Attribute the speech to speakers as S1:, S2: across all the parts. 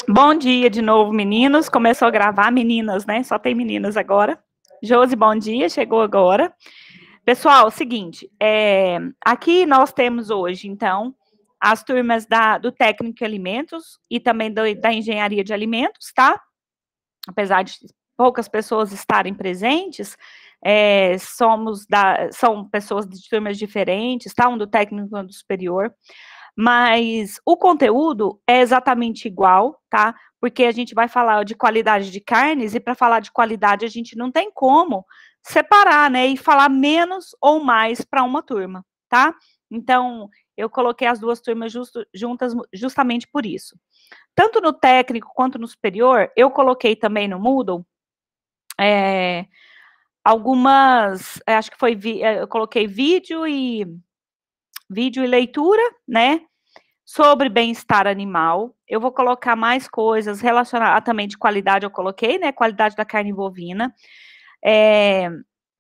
S1: Bom dia de novo, meninos. Começou a gravar, meninas, né? Só tem meninas agora. Josi, bom dia, chegou agora. Pessoal, seguinte, aqui nós temos hoje, então, as turmas do técnico em alimentos e também da engenharia de alimentos, tá? Apesar de poucas pessoas estarem presentes, são pessoas de turmas diferentes, tá? Um do técnico e um do superior. Mas o conteúdo é exatamente igual, tá? Porque a gente vai falar de qualidade de carnes e para falar de qualidade a gente não tem como separar, né? E falar menos ou mais para uma turma, tá? Então, eu coloquei as duas turmas juntas justamente por isso. Tanto no técnico quanto no superior, eu coloquei também no Moodle algumas, acho que eu coloquei vídeo e leitura, né? Sobre bem-estar animal. Eu vou colocar mais coisas relacionadas também de qualidade, eu coloquei, né? Qualidade da carne bovina.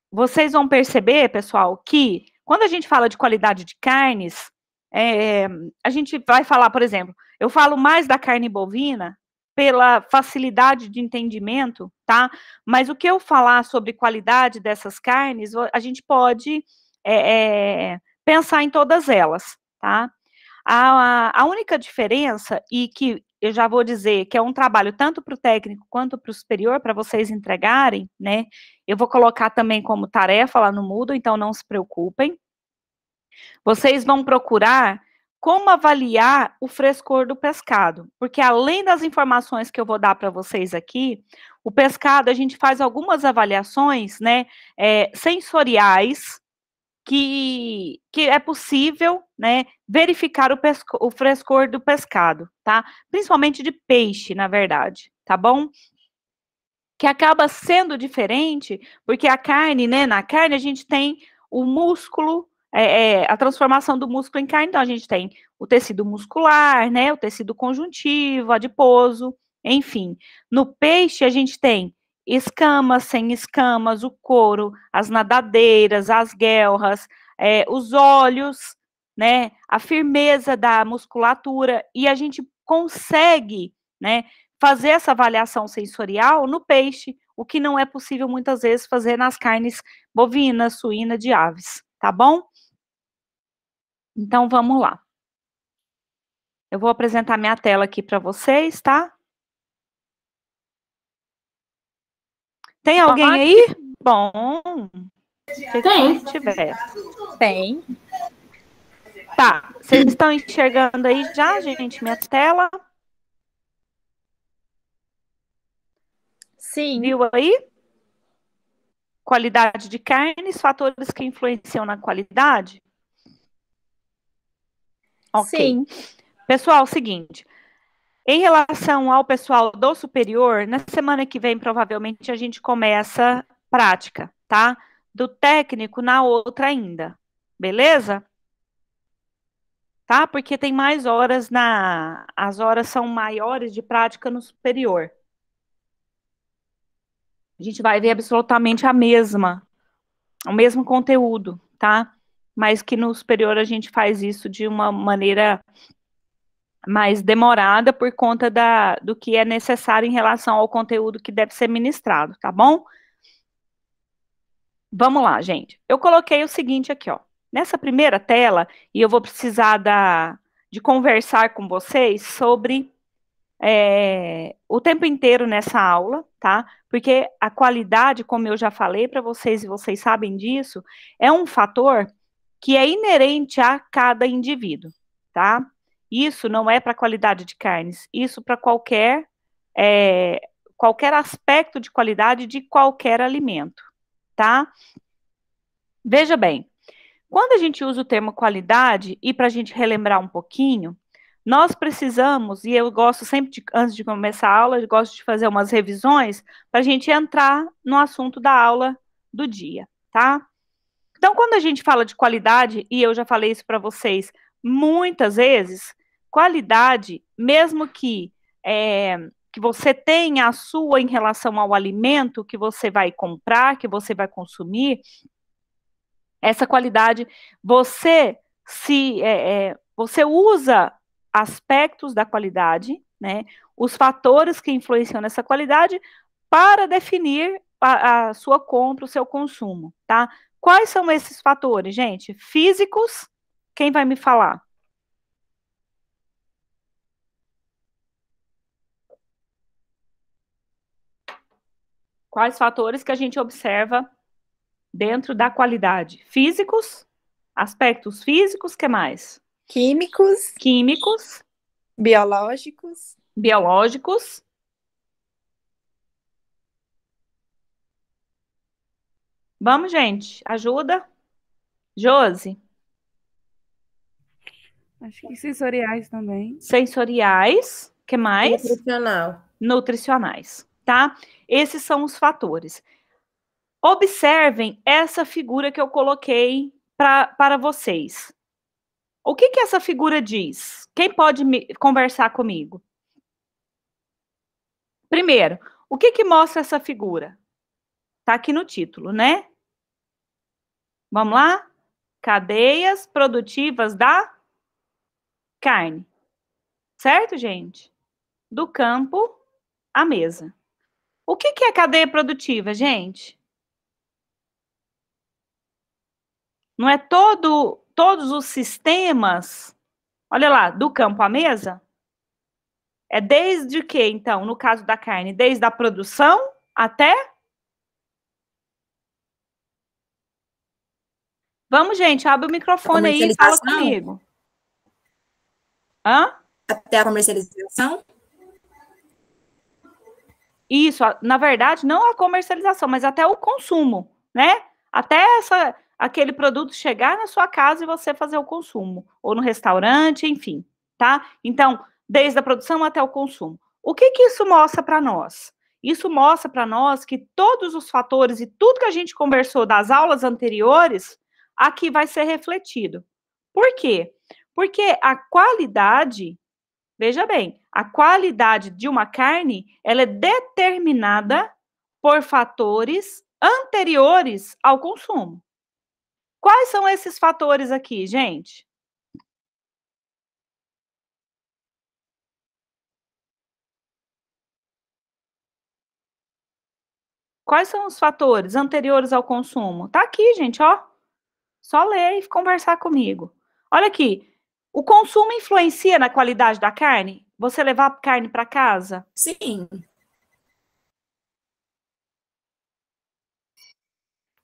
S1: Vocês vão perceber, pessoal, que quando a gente fala de qualidade de carnes, a gente vai falar, por exemplo, eu falo mais da carne bovina pela facilidade de entendimento, tá? Mas o que eu falar sobre qualidade dessas carnes, a gente pode pensar em todas elas, tá? A única diferença, e que eu já vou dizer que é um trabalho tanto para o técnico quanto para o superior, para vocês entregarem, né? Eu vou colocar também como tarefa lá no Moodle, então não se preocupem. Vocês vão procurar como avaliar o frescor do pescado, porque além das informações que eu vou dar para vocês aqui, o pescado a gente faz algumas avaliações, né, sensoriais, que é possível, né, verificar o frescor do pescado, tá? Principalmente de peixe, na verdade, tá bom? Que acaba sendo diferente, porque a carne, né, na carne a gente tem o músculo, a transformação do músculo em carne, então a gente tem o tecido muscular, né, o tecido conjuntivo, adiposo, enfim. No peixe a gente tem escamas, sem escamas, o couro, as nadadeiras, as guelras, os olhos, né, a firmeza da musculatura, e a gente consegue, né, fazer essa avaliação sensorial no peixe, o que não é possível muitas vezes fazer nas carnes bovinas, suína, de aves, tá bom? Então vamos lá. Eu vou apresentar minha tela aqui para vocês, tá? Tem alguém aí? Bom,
S2: tem.
S1: Tiver.
S2: Tem.
S1: Tá, vocês estão enxergando aí já, gente, minha tela?
S2: Sim.
S1: Viu aí? Qualidade de carnes, fatores que influenciam na qualidade? Ok.
S2: Sim.
S1: Pessoal, seguinte, em relação ao pessoal do superior, na semana que vem, provavelmente, a gente começa prática, tá? Do técnico na outra ainda, beleza? Tá? Porque tem mais horas as horas são maiores de prática no superior. A gente vai ver absolutamente o mesmo conteúdo, tá? Mas que no superior a gente faz isso de uma maneira mais demorada por conta do que é necessário em relação ao conteúdo que deve ser ministrado, tá bom? Vamos lá, gente. Eu coloquei o seguinte aqui, ó. Nessa primeira tela, e eu vou precisar de conversar com vocês sobre o tempo inteiro nessa aula, tá? Porque a qualidade, como eu já falei para vocês, e vocês sabem disso, é um fator que é inerente a cada indivíduo, tá? Isso não é para qualidade de carnes, isso para qualquer aspecto de qualidade de qualquer alimento, tá? Veja bem, quando a gente usa o termo qualidade, e para a gente relembrar um pouquinho, nós precisamos, e eu gosto sempre, antes de começar a aula, eu gosto de fazer umas revisões, para a gente entrar no assunto da aula do dia, tá? Então, quando a gente fala de qualidade, e eu já falei isso para vocês muitas vezes, qualidade, mesmo que você tenha a sua em relação ao alimento que você vai comprar, que você vai consumir, essa qualidade, você usa aspectos da qualidade, né? Os fatores que influenciam nessa qualidade para definir a sua compra, o seu consumo, tá? Quais são esses fatores, gente? Físicos, quem vai me falar? Quais fatores que a gente observa dentro da qualidade? Físicos, aspectos físicos, que mais?
S2: Químicos.
S1: Químicos.
S2: Biológicos.
S1: Biológicos. Vamos, gente, ajuda. Josi.
S3: Acho que sensoriais também.
S1: Sensoriais, que mais?
S4: Nutricional.
S1: Nutricionais, tá? Esses são os fatores. Observem essa figura que eu coloquei para vocês. O que essa figura diz? Quem pode conversar comigo? Primeiro, o que mostra essa figura? Tá aqui no título, né? Vamos lá? Cadeias produtivas da carne. Certo, gente? Do campo à mesa. O que é cadeia produtiva, gente? Não é todos os sistemas, olha lá, do campo à mesa? É desde o que, então, no caso da carne? Desde a produção até? Vamos, gente, abre o microfone aí e fala comigo. Hã?
S4: Até a comercialização?
S1: Isso, na verdade, não a comercialização, mas até o consumo, né? Até aquele produto chegar na sua casa e você fazer o consumo, ou no restaurante, enfim, tá? Então, desde a produção até o consumo. O que isso mostra para nós? Isso mostra para nós que todos os fatores e tudo que a gente conversou das aulas anteriores, aqui vai ser refletido. Por quê? Porque a qualidade, veja bem, a qualidade de uma carne, ela é determinada por fatores anteriores ao consumo. Quais são esses fatores aqui, gente? Quais são os fatores anteriores ao consumo? Tá aqui, gente, ó. Só ler e conversar comigo. Olha aqui. O consumo influencia na qualidade da carne? Você levar carne para casa?
S4: Sim.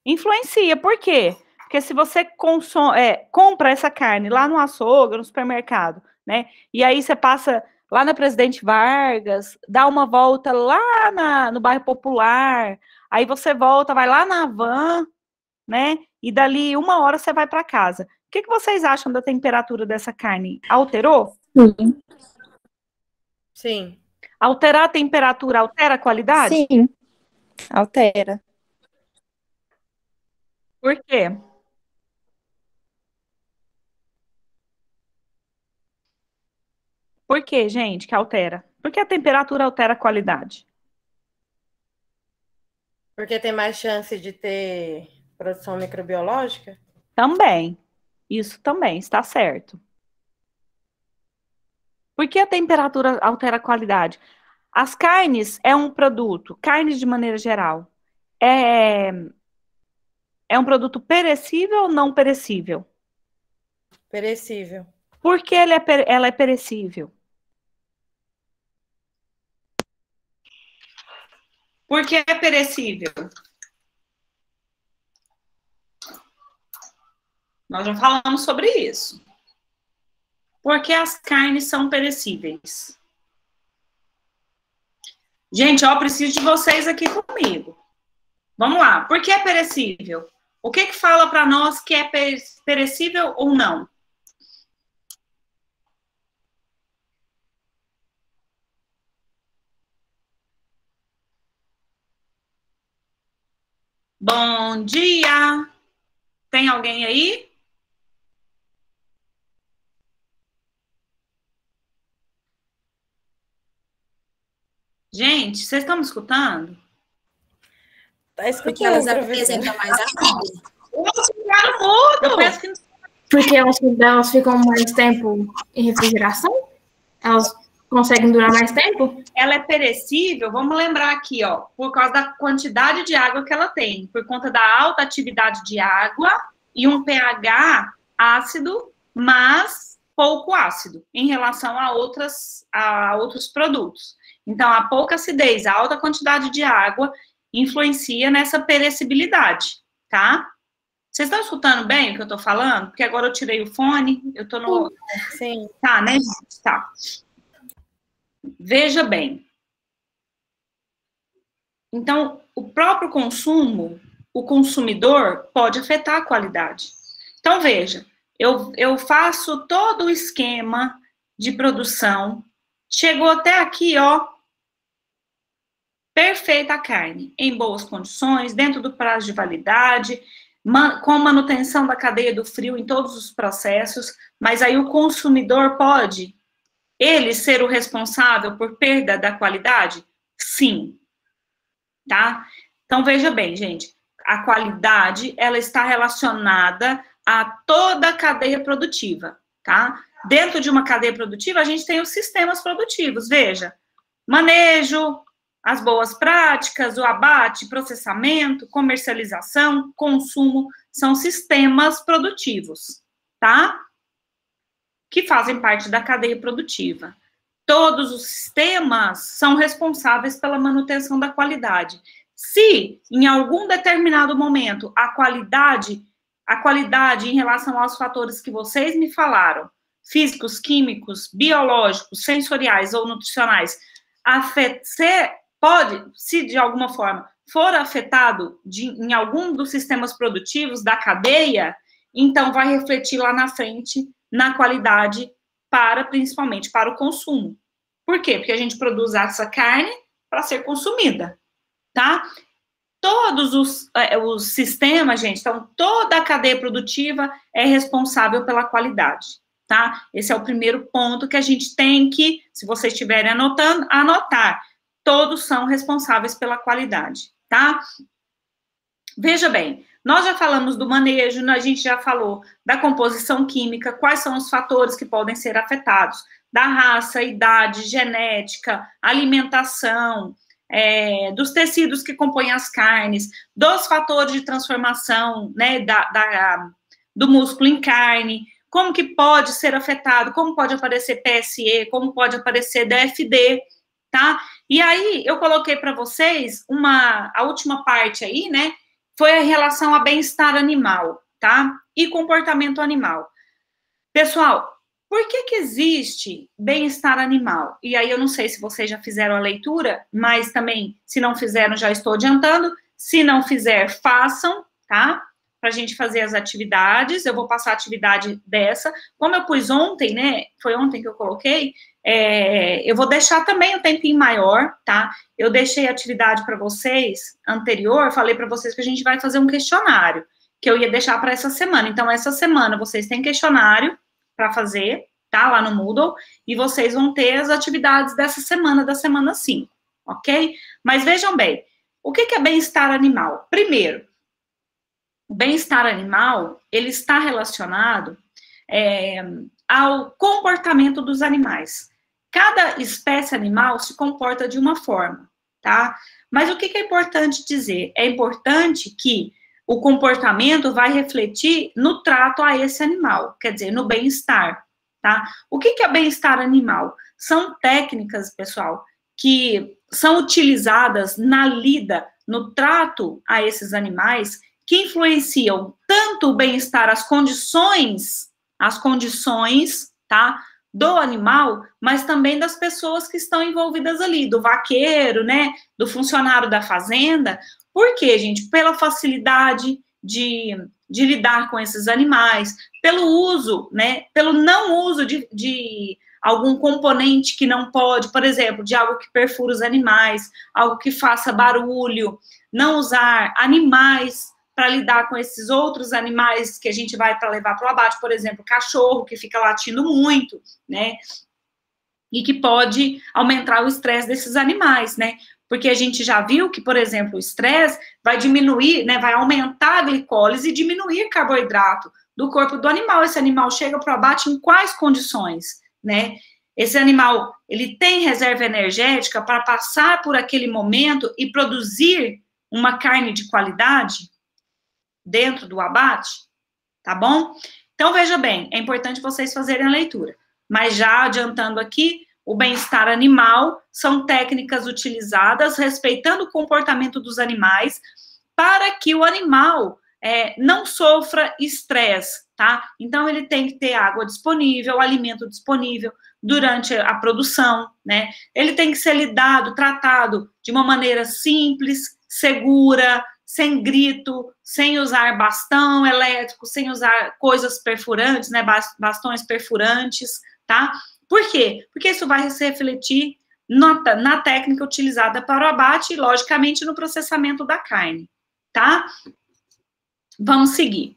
S1: Influencia. Por quê? Porque se você compra essa carne lá no açougue, no supermercado, né? E aí você passa lá na Presidente Vargas, dá uma volta lá no bairro Popular, aí você volta, vai lá na van, né? E dali 1 hora você vai para casa. O que vocês acham da temperatura dessa carne? Alterou?
S2: Sim.
S4: Sim.
S1: Alterar a temperatura altera a qualidade?
S2: Sim, altera.
S1: Por quê? Por que, gente, que altera? Porque a temperatura altera a qualidade.
S4: Porque tem mais chance de ter produção microbiológica?
S1: Também. Isso também está certo. Por que a temperatura altera a qualidade? As carnes é um produto, carnes de maneira geral, é um produto perecível ou não perecível?
S4: Perecível.
S1: Por que ela é perecível? Por que é perecível? Nós já falamos sobre isso. Por que as carnes são perecíveis? Gente, ó, preciso de vocês aqui comigo. Vamos lá. Por que é perecível? O que fala para nós que é perecível ou não? Bom dia! Tem alguém aí? Gente, vocês estão me escutando?
S4: Tá escutando.
S5: Porque elas apresentam mais rápido.
S1: Elas ficaram mudo!
S5: Porque elas ficam mais tempo em refrigeração? Elas Conseguem durar mais tempo?
S1: Ela é perecível, vamos lembrar aqui, ó, por causa da quantidade de água que ela tem, por conta da alta atividade de água e um pH ácido, mas pouco ácido, em relação a outros produtos. Então, a pouca acidez, a alta quantidade de água influencia nessa perecibilidade, tá? Vocês estão escutando bem o que eu tô falando? Porque agora eu tirei o fone, eu tô no...
S4: Sim.
S1: Tá, né, gente? Tá. Veja bem. Então, o próprio consumo, o consumidor, pode afetar a qualidade. Então, veja, eu faço todo o esquema de produção, chegou até aqui, ó, perfeita a carne, em boas condições, dentro do prazo de validade, com manutenção da cadeia do frio em todos os processos, mas aí o consumidor pode, ele ser o responsável por perda da qualidade? Sim. Tá? Então, veja bem, gente, a qualidade, ela está relacionada a toda a cadeia produtiva, tá? Dentro de uma cadeia produtiva, a gente tem os sistemas produtivos, veja, manejo, as boas práticas, o abate, processamento, comercialização, consumo, são sistemas produtivos, tá? Que fazem parte da cadeia produtiva. Todos os sistemas são responsáveis pela manutenção da qualidade. Se, em algum determinado momento, a qualidade em relação aos fatores que vocês me falaram, físicos, químicos, biológicos, sensoriais ou nutricionais, se de alguma forma for afetado em algum dos sistemas produtivos da cadeia, então vai refletir lá na frente na qualidade principalmente para o consumo. Por quê? Porque a gente produz essa carne para ser consumida, tá? Todos os sistemas, gente, então toda a cadeia produtiva é responsável pela qualidade, tá? Esse é o primeiro ponto que a gente tem que, se vocês estiverem anotando, anotar. Todos são responsáveis pela qualidade, tá? Veja bem, nós já falamos do manejo, a gente já falou da composição química, quais são os fatores que podem ser afetados, da raça, idade, genética, alimentação, dos tecidos que compõem as carnes, dos fatores de transformação, né, do músculo em carne, como que pode ser afetado, como pode aparecer PSE, como pode aparecer DFD, tá? E aí, eu coloquei para vocês a última parte aí, né, foi a relação a bem-estar animal, tá? E comportamento animal. Pessoal, por que existe bem-estar animal? E aí eu não sei se vocês já fizeram a leitura, mas também, se não fizeram, já estou adiantando. Se não fizer, façam, tá? Pra gente fazer as atividades. Eu vou passar a atividade dessa. Como eu pus ontem, né? Foi ontem que eu coloquei. Eu vou deixar também um tempinho maior, tá? Eu deixei a atividade para vocês anterior, falei para vocês que a gente vai fazer um questionário, que eu ia deixar para essa semana. Então, essa semana vocês têm questionário para fazer, tá? Lá no Moodle, e vocês vão ter as atividades dessa semana, da semana 5, ok? Mas vejam bem, o que é bem-estar animal? Primeiro, o bem-estar animal, ele está relacionado ao comportamento dos animais. Cada espécie animal se comporta de uma forma, tá? Mas o que é importante dizer? É importante que o comportamento vai refletir no trato a esse animal, quer dizer, no bem-estar, tá? O que é bem-estar animal? São técnicas, pessoal, que são utilizadas na lida, no trato a esses animais, que influenciam tanto o bem-estar, as condições, tá? Do animal, mas também das pessoas que estão envolvidas ali, do vaqueiro, né, do funcionário da fazenda. Por quê, gente? Pela facilidade de lidar com esses animais, pelo uso, né, pelo não uso de algum componente que não pode, por exemplo, de algo que perfura os animais, algo que faça barulho, não usar animais para lidar com esses outros animais que a gente vai para levar para o abate, por exemplo, cachorro que fica latindo muito, né, e que pode aumentar o estresse desses animais, né, porque a gente já viu que, por exemplo, o estresse vai diminuir, né, vai aumentar a glicólise e diminuir carboidrato do corpo do animal. Esse animal chega para o abate em quais condições, né, Esse animal, ele tem reserva energética para passar por aquele momento e produzir uma carne de qualidade dentro do abate, tá bom? Então, veja bem, é importante vocês fazerem a leitura. Mas já adiantando aqui, o bem-estar animal são técnicas utilizadas respeitando o comportamento dos animais para que o animal não sofra estresse, tá? Então, ele tem que ter água disponível, alimento disponível durante a produção, né? Ele tem que ser tratado de uma maneira simples, segura, sem grito, sem usar bastão elétrico, sem usar coisas perfurantes, né? Bastões perfurantes, tá? Por quê? Porque isso vai se refletir na técnica utilizada para o abate e, logicamente, no processamento da carne, tá? Vamos seguir.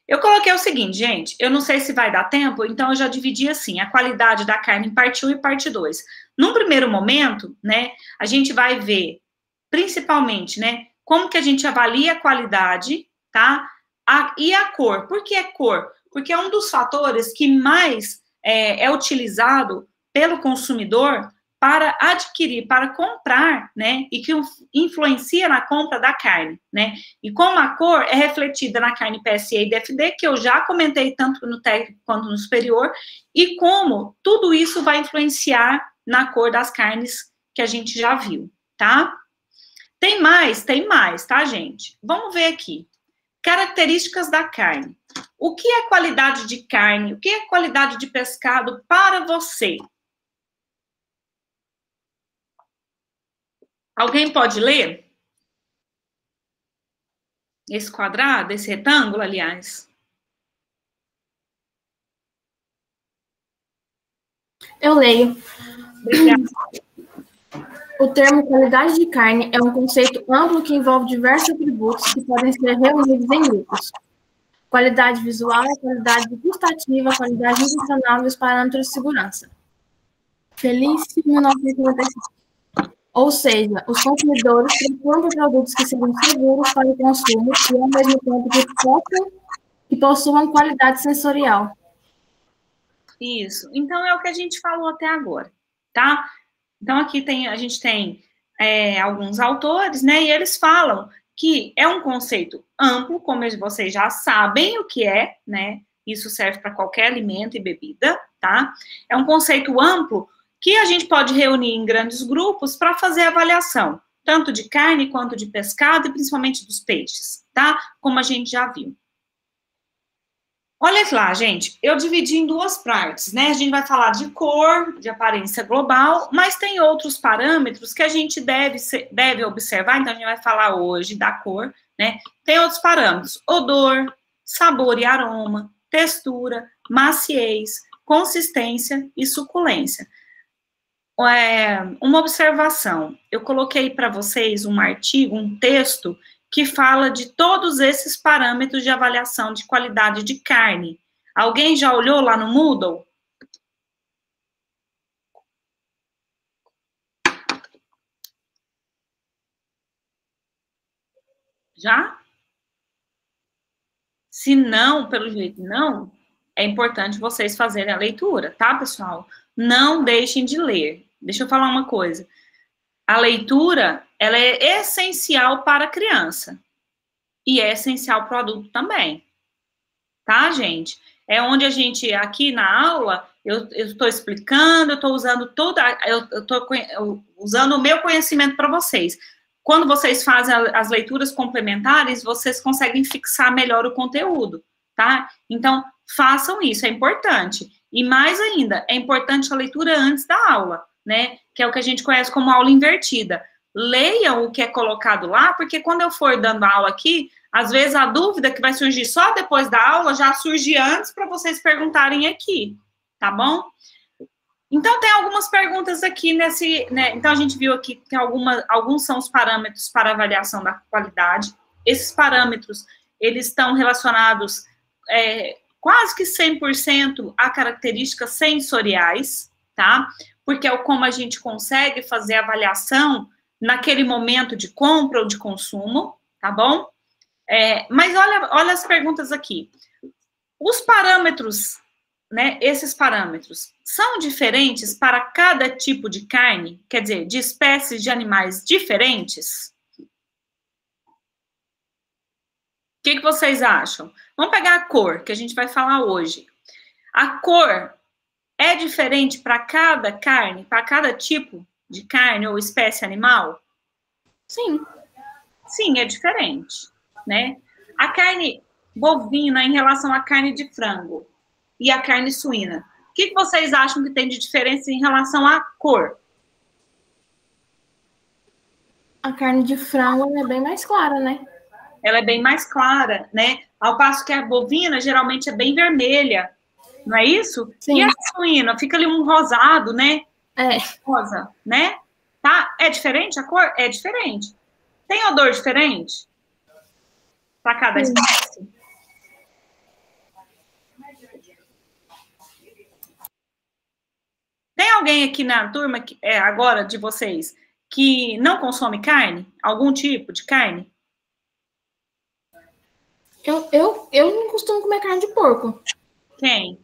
S1: Eu coloquei o seguinte, gente, eu não sei se vai dar tempo, então eu já dividi assim, a qualidade da carne em parte 1 e parte 2. Num primeiro momento, né, a gente vai ver, principalmente, né, como que a gente avalia a qualidade, tá? E a cor. Por que a cor? Porque é um dos fatores que mais é utilizado pelo consumidor para adquirir, para comprar, né, e que influencia na compra da carne, né, e como a cor é refletida na carne PSA e DFD, que eu já comentei tanto no técnico quanto no superior, e como tudo isso vai influenciar na cor das carnes que a gente já viu, tá? Tem mais, tá, gente? Vamos ver aqui. Características da carne. O que é qualidade de carne? O que é qualidade de pescado para você? Alguém pode ler? Esse quadrado, esse retângulo, aliás.
S5: Eu leio.
S1: Obrigada.
S5: O termo qualidade de carne é um conceito amplo que envolve diversos atributos que podem ser reunidos em grupos. Qualidade visual, qualidade gustativa, qualidade nutricional e os parâmetros de segurança. Felice 1995. Ou seja, os consumidores procuram por produtos que sejam seguros para o consumo e, ao mesmo tempo, que possuam qualidade sensorial.
S1: Isso. Então, é o que a gente falou até agora, tá? Então, aqui a gente tem alguns autores, né? E eles falam que é um conceito amplo, como vocês já sabem o que é, né? Isso serve para qualquer alimento e bebida, tá? É um conceito amplo que a gente pode reunir em grandes grupos para fazer avaliação, tanto de carne quanto de pescado e principalmente dos peixes, tá? Como a gente já viu. Olha lá, gente, eu dividi em duas partes, né? A gente vai falar de cor, de aparência global, mas tem outros parâmetros que a gente deve observar, então a gente vai falar hoje da cor, né? Tem outros parâmetros, odor, sabor e aroma, textura, maciez, consistência e suculência. Uma observação, eu coloquei para vocês um artigo, um texto, que fala de todos esses parâmetros de avaliação de qualidade de carne. Alguém já olhou lá no Moodle? Já? Se não, pelo jeito não, é importante vocês fazerem a leitura, tá, pessoal? Não deixem de ler. Deixa eu falar uma coisa. A leitura, ela é essencial para a criança. E é essencial para o adulto também. Tá, gente? É onde a gente, aqui na aula, eu estou explicando, eu estou usando usando o meu conhecimento para vocês. Quando vocês fazem as leituras complementares, vocês conseguem fixar melhor o conteúdo, tá? Então, façam isso, é importante. E mais ainda, é importante a leitura antes da aula, né? Que é o que a gente conhece como aula invertida. Leiam o que é colocado lá, porque quando eu for dando aula aqui, às vezes a dúvida que vai surgir só depois da aula já surge antes para vocês perguntarem aqui, tá bom? Então, tem algumas perguntas aqui nesse, né? Então, a gente viu aqui que alguns são os parâmetros para avaliação da qualidade. Esses parâmetros, eles estão relacionados quase que 100% a características sensoriais, tá? Porque é como a gente consegue fazer a avaliação naquele momento de compra ou de consumo, tá bom? Mas olha as perguntas aqui. Os parâmetros né, esses parâmetros são diferentes para cada tipo de carne? Quer dizer, de espécies de animais diferentes? O que vocês acham? Vamos pegar a cor, que a gente vai falar hoje. A cor é diferente para cada carne, para cada tipo de carne ou espécie animal?
S5: Sim.
S1: Sim, é diferente, né? A carne bovina em relação à carne de frango e a carne suína. O que vocês acham que tem de diferença em relação à cor?
S5: A carne de frango é bem mais clara, né?
S1: Ela é bem mais clara, né? Ao passo que a bovina geralmente é bem vermelha, não é isso?
S5: Sim.
S1: E a suína fica ali um rosado, né?
S5: É.
S1: Rosa, né? Tá? É diferente a cor? É diferente. Tem odor diferente para cada espécie? Tem alguém aqui na turma, agora de vocês, que não consome carne? Algum tipo de carne?
S5: Eu não costumo comer carne de porco.
S1: Quem?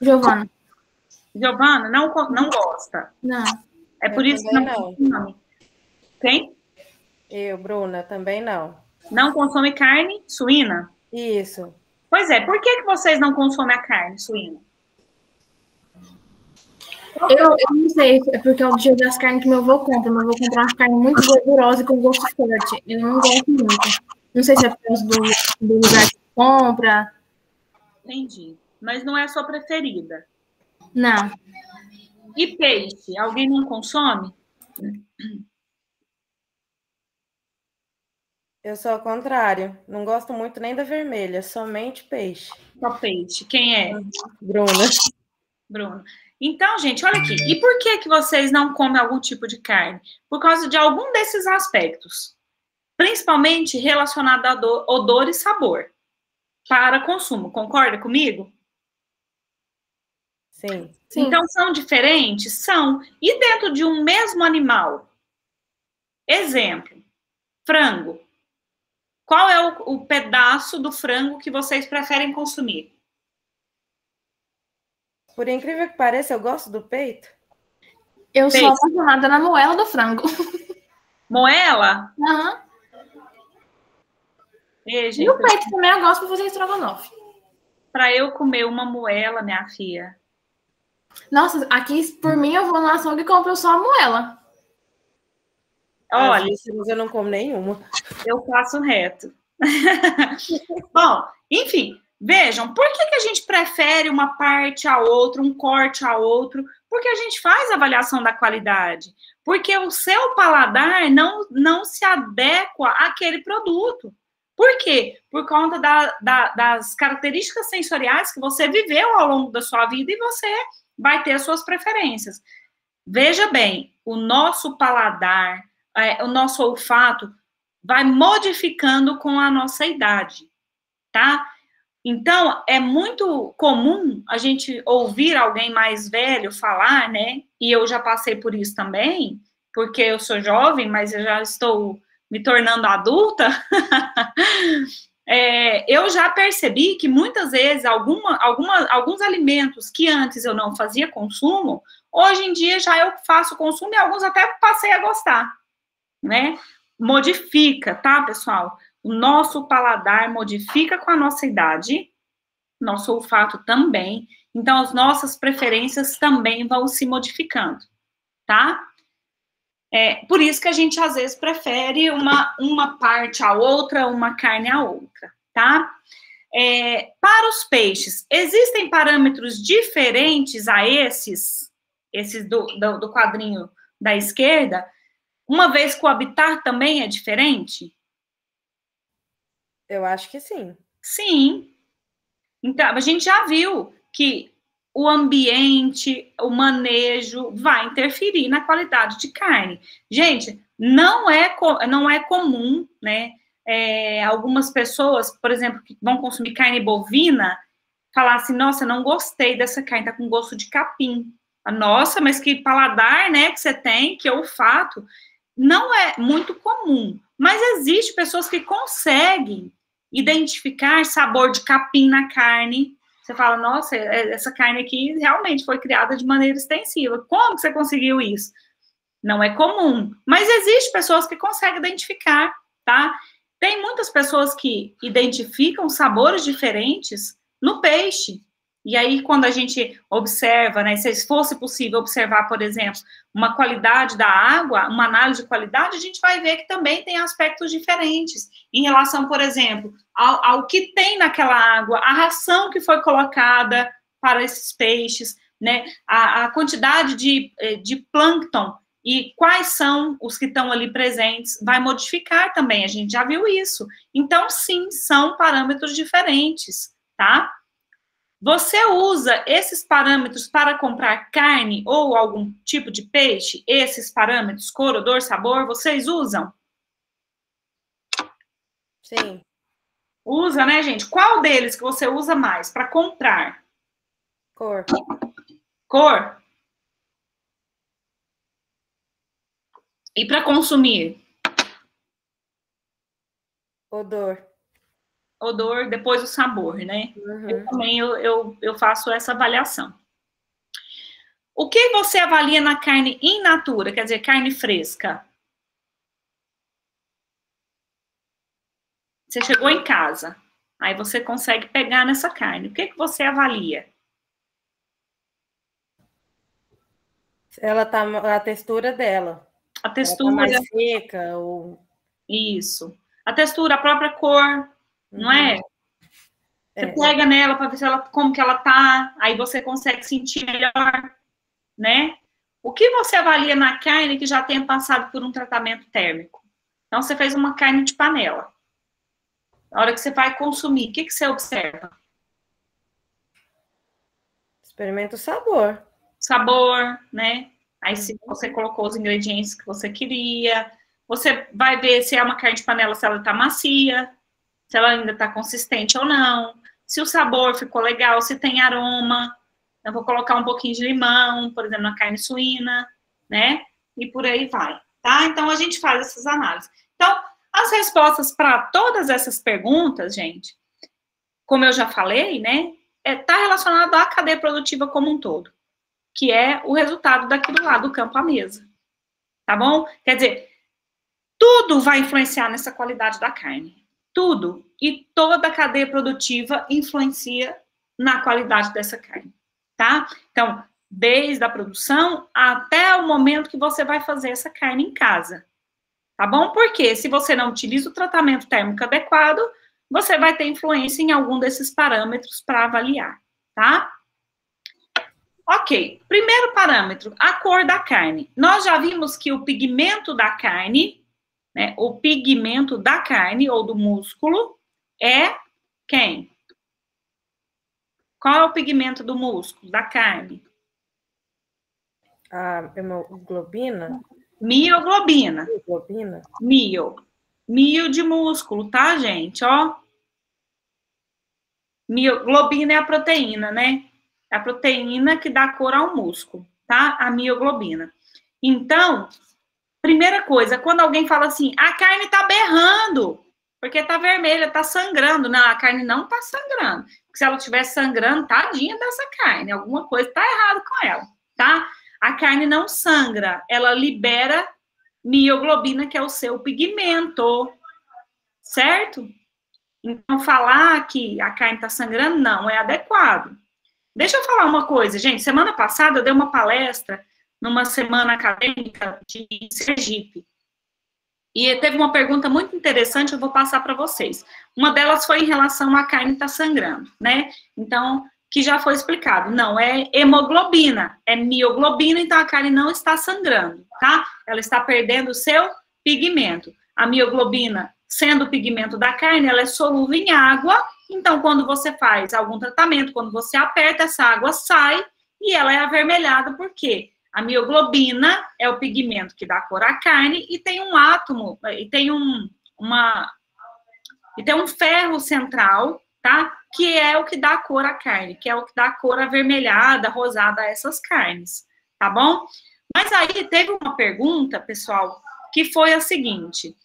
S5: Giovana.
S1: Giovana não gosta.
S5: Não.
S1: É por
S4: Eu
S1: isso que
S4: também
S1: não consome. Quem?
S4: Eu, Bruna, também não.
S1: Não consome carne suína?
S4: Isso.
S1: Pois é, por que vocês não consomem a carne suína?
S5: Eu não sei, é porque é o dia das carnes que meu avô compra. Meu avô compra uma carne muito gordurosa e com gosto forte. Eu não gosto muito. Não sei se é por causa do lugar que compra.
S1: Entendi. Mas não é a sua preferida.
S5: Não.
S1: E peixe? Alguém não consome?
S4: Eu sou ao contrário. Não gosto muito nem da vermelha, somente peixe.
S1: Só peixe. Quem é?
S4: Bruna.
S1: Bruno. Então, gente, olha aqui. E por que vocês não comem algum tipo de carne? Por causa de algum desses aspectos. Principalmente relacionado a odor e sabor. Para consumo. Concorda comigo?
S4: Sim.
S5: Sim.
S1: Então, são diferentes? São. E dentro de um mesmo animal? Exemplo. Frango. Qual é o pedaço do frango que vocês preferem consumir?
S4: Por incrível que pareça, eu gosto do peito.
S5: Eu sou apaixonada na moela do frango.
S1: Moela?
S5: Aham.
S1: Gente,
S5: E o peito também eu gosto para fazer estrogonofe.
S1: para eu comer uma moela, minha filha.
S5: Nossa, aqui por mim eu vou no açougue e compro só a moela.
S1: Olha,
S4: eu não como nenhuma.
S1: eu faço reto. Bom, enfim, vejam, por que a gente prefere uma parte a outra, um corte a outro? Porque a gente faz avaliação da qualidade. Porque o seu paladar não se adequa àquele produto. Por quê? Por conta das características sensoriais que você viveu ao longo da sua vida e você vai ter as suas preferências. Veja bem, o nosso paladar, o nosso olfato vai modificando com a nossa idade, tá? Então, é muito comum a gente ouvir alguém mais velho falar, né? E eu já passei por isso também, porque eu sou jovem, mas eu já estou me tornando adulta. Eu já percebi que muitas vezes alguns alimentos que antes eu não fazia consumo, hoje em dia já eu faço consumo e alguns até passei a gostar, né? Modifica, tá, pessoal? O nosso paladar modifica com a nossa idade, nosso olfato também, então as nossas preferências também vão se modificando, tá? Por isso que a gente às vezes prefere uma parte a outra, uma carne a outra, tá? Para os peixes, existem parâmetros diferentes a esses do quadrinho da esquerda, uma vez que o habitat também é diferente?
S4: Eu acho que sim.
S1: Sim. Então, a gente já viu que o ambiente, o manejo vai interferir na qualidade de carne. Gente, não é comum, né? Algumas pessoas, por exemplo, que vão consumir carne bovina, falar assim, nossa, não gostei dessa carne, tá com gosto de capim. Nossa, mas que paladar, né, que você tem, que olfato. Não é muito comum, mas existe pessoas que conseguem identificar sabor de capim na carne, Você fala, nossa, essa carne aqui realmente foi criada de maneira extensiva. Como que você conseguiu isso? Não é comum, mas existe pessoas que conseguem identificar, tá? Tem muitas pessoas que identificam sabores diferentes no peixe. E aí, quando a gente observa, né, se fosse possível observar, por exemplo, uma qualidade da água, uma análise de qualidade, a gente vai ver que também tem aspectos diferentes em relação, por exemplo, ao que tem naquela água, a ração que foi colocada para esses peixes, né, a quantidade de plâncton e quais são os que estão ali presentes, vai modificar também, a gente já viu isso. Então, sim, são parâmetros diferentes, tá? Você usa esses parâmetros para comprar carne ou algum tipo de peixe? Esses parâmetros, cor, odor, sabor, vocês usam?
S4: Sim.
S1: Usa, né, gente? Qual deles que você usa mais para comprar?
S4: Cor.
S1: Cor? E para consumir?
S4: Odor.
S1: Odor, depois o sabor, né?
S4: Uhum.
S1: Eu também eu faço essa avaliação. O que você avalia na carne in natura, quer dizer, carne fresca? Você chegou em casa, aí você consegue pegar nessa carne. O que você avalia?
S4: Ela tá a textura dela.
S1: A textura.
S4: Ela tá mais seca ou
S1: Isso. A textura, a própria cor, não é? Você pega nela para ver se ela, como que ela tá, aí você consegue sentir melhor, né? O que você avalia na carne que já tenha passado por um tratamento térmico? Então, você fez uma carne de panela. Na hora que você vai consumir, o que você observa?
S4: Experimenta o sabor.
S1: Sabor, né? Aí, se você colocou os ingredientes que você queria, você vai ver se é uma carne de panela, se ela tá macia, se ela ainda tá consistente ou não, se o sabor ficou legal, se tem aroma. Eu vou colocar um pouquinho de limão, por exemplo, na carne suína, né? E por aí vai, tá? Então, a gente faz essas análises. Então, as respostas para todas essas perguntas, gente, como eu já falei, né? Tá relacionado à cadeia produtiva como um todo, que é o resultado daquilo lá do campo à mesa. Tá bom? Quer dizer, tudo vai influenciar nessa qualidade da carne. Tudo. E toda a cadeia produtiva influencia na qualidade dessa carne. Tá? Então, desde a produção até o momento que você vai fazer essa carne em casa. Tá bom? Porque se você não utiliza o tratamento térmico adequado, você vai ter influência em algum desses parâmetros para avaliar. Tá? Ok. Primeiro parâmetro, a cor da carne. Nós já vimos que o pigmento da carne, né, o pigmento da carne ou do músculo é quem? Qual é o pigmento do músculo, da carne?
S4: A hemoglobina?
S1: Mioglobina.
S4: Hemoglobina?
S1: Mio de músculo, tá, gente? Ó. Mioglobina é a proteína, né? É a proteína que dá cor ao músculo, tá? A mioglobina. Então, primeira coisa, quando alguém fala assim, a carne tá berrando, porque tá vermelha, tá sangrando. Não, a carne não tá sangrando. Porque se ela estiver sangrando, tadinha dessa carne. Alguma coisa tá errada com ela, tá? A carne não sangra, ela libera mioglobina, que é o seu pigmento, certo? Então, falar que a carne tá sangrando, não é adequado. Deixa eu falar uma coisa, gente. Semana passada eu dei uma palestra numa semana acadêmica de Sergipe. E teve uma pergunta muito interessante, eu vou passar para vocês. Uma delas foi em relação à carne estar sangrando, né? Então, que já foi explicado. Não é hemoglobina, é mioglobina, então a carne não está sangrando, tá? Ela está perdendo o seu pigmento. A mioglobina, sendo o pigmento da carne, ela é solúvel em água, então quando você faz algum tratamento, quando você aperta, essa água sai e ela é avermelhada, por quê? A mioglobina é o pigmento que dá cor à carne e tem um átomo, e tem um ferro central, tá? Que é o que dá cor à carne, que é o que dá cor avermelhada, rosada a essas carnes, tá bom? Mas aí teve uma pergunta, pessoal, que foi a seguinte: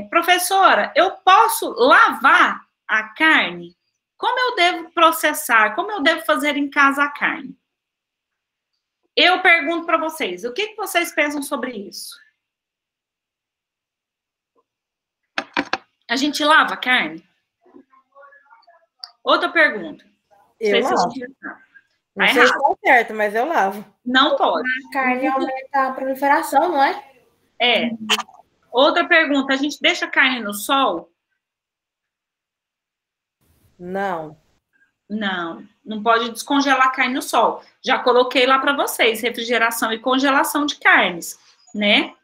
S1: professora, eu posso lavar a carne? Como eu devo processar? Como eu devo fazer em casa a carne? Eu pergunto para vocês, o que vocês pensam sobre isso? A gente lava a carne? Outra pergunta.
S4: Eu lavo. Não sei se tá certo, mas eu lavo.
S1: Não pode.
S5: A carne aumenta a proliferação, não é?
S1: É. Outra pergunta, a gente deixa a carne no sol?
S4: Não.
S1: Não, não pode descongelar a carne no sol. Já coloquei lá para vocês, refrigeração e congelação de carnes, né?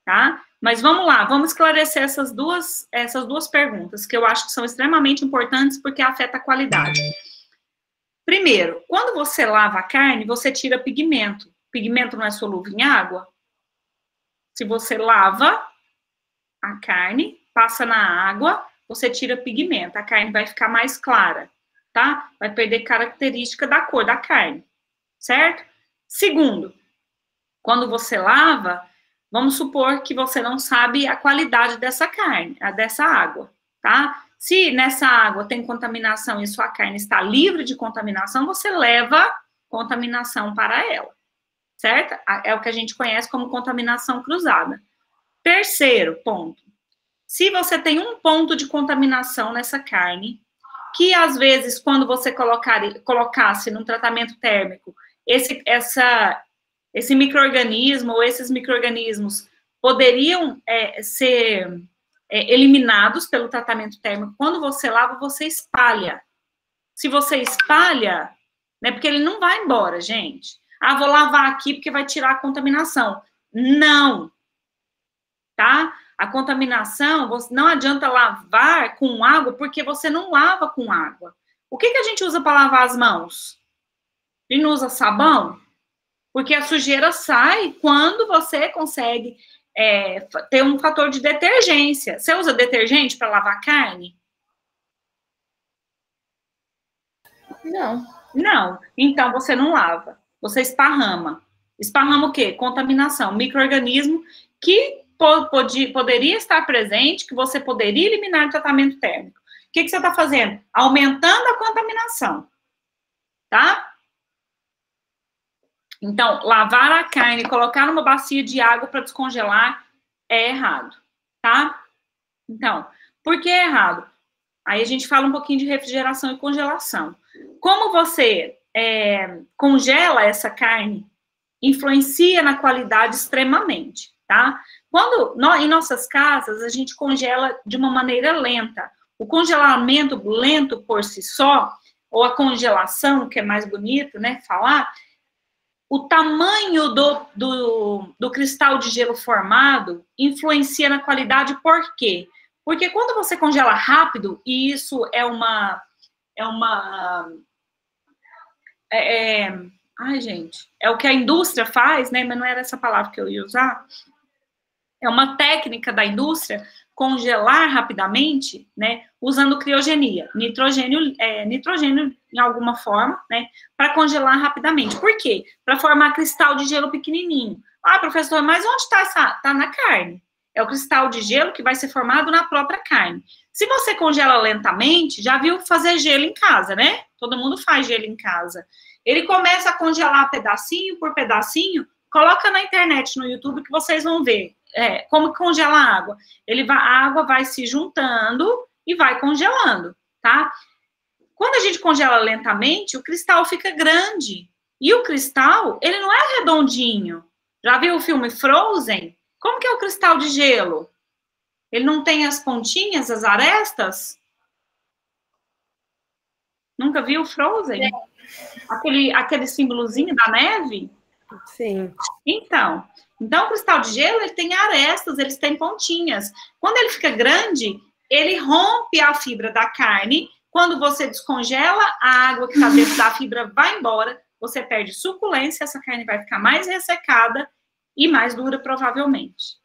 S1: Tá? Mas vamos lá, vamos esclarecer essas duas perguntas, que eu acho que são extremamente importantes porque afeta a qualidade. Primeiro, quando você lava a carne, você tira pigmento. Pigmento não é solúvel em água? Se você lava a carne, passa na água, você tira pigmento. A carne vai ficar mais clara, tá? Vai perder característica da cor da carne, certo? Segundo, quando você lava, vamos supor que você não sabe a qualidade dessa carne, dessa água, tá? Se nessa água tem contaminação e sua carne está livre de contaminação, você leva contaminação para ela, certo? É o que a gente conhece como contaminação cruzada. Terceiro ponto, se você tem um ponto de contaminação nessa carne, que às vezes quando você colocasse num tratamento térmico, esse micro-organismo ou esses micro-organismos poderiam ser eliminados pelo tratamento térmico. Quando você lava, você espalha. Se você espalha, né, porque ele não vai embora, gente. Ah, vou lavar aqui porque vai tirar a contaminação. Não. Tá? A contaminação, não adianta lavar com água porque você não lava com água. O que a gente usa para lavar as mãos? A gente não usa sabão? Porque a sujeira sai quando você consegue ter um fator de detergência. Você usa detergente para lavar carne?
S5: Não.
S1: Não. Então, você não lava. Você esparrama. Esparrama o quê? Contaminação. Micro-organismo que poderia estar presente, que você poderia eliminar no tratamento térmico. O que você está fazendo? Aumentando a contaminação. Tá? Então, lavar a carne e colocar numa bacia de água para descongelar é errado, tá? Então, por que é errado? Aí a gente fala um pouquinho de refrigeração e congelação. Como você congela essa carne, influencia na qualidade extremamente, tá? Quando em nossas casas, a gente congela de uma maneira lenta. O congelamento lento por si só, ou a congelação, que é mais bonito, né, falar, o tamanho do cristal de gelo formado influencia na qualidade, por quê? Porque quando você congela rápido, e isso é o que a indústria faz, né? Mas não era essa palavra que eu ia usar. É uma técnica da indústria congelar rapidamente, né? Usando criogenia, nitrogênio em alguma forma, né? Para congelar rapidamente. Por quê? Para formar cristal de gelo pequenininho. Ah, professor, mas onde está essa? Está na carne. É o cristal de gelo que vai ser formado na própria carne. Se você congela lentamente, já viu fazer gelo em casa, né? Todo mundo faz gelo em casa. Ele começa a congelar pedacinho por pedacinho. Coloca na internet, no YouTube, que vocês vão ver como congela a água. A água vai se juntando e vai congelando, tá? Quando a gente congela lentamente, o cristal fica grande. E o cristal, ele não é redondinho. Já viu o filme Frozen? Como que é o cristal de gelo? Ele não tem as pontinhas, as arestas? Nunca viu Frozen? Aquele símbolozinho da neve?
S4: Sim.
S1: Então o cristal de gelo, ele tem arestas, ele tem pontinhas. Quando ele fica grande, ele rompe a fibra da carne. Quando você descongela, a água que está dentro da fibra vai embora, você perde suculência, essa carne vai ficar mais ressecada e mais dura, provavelmente.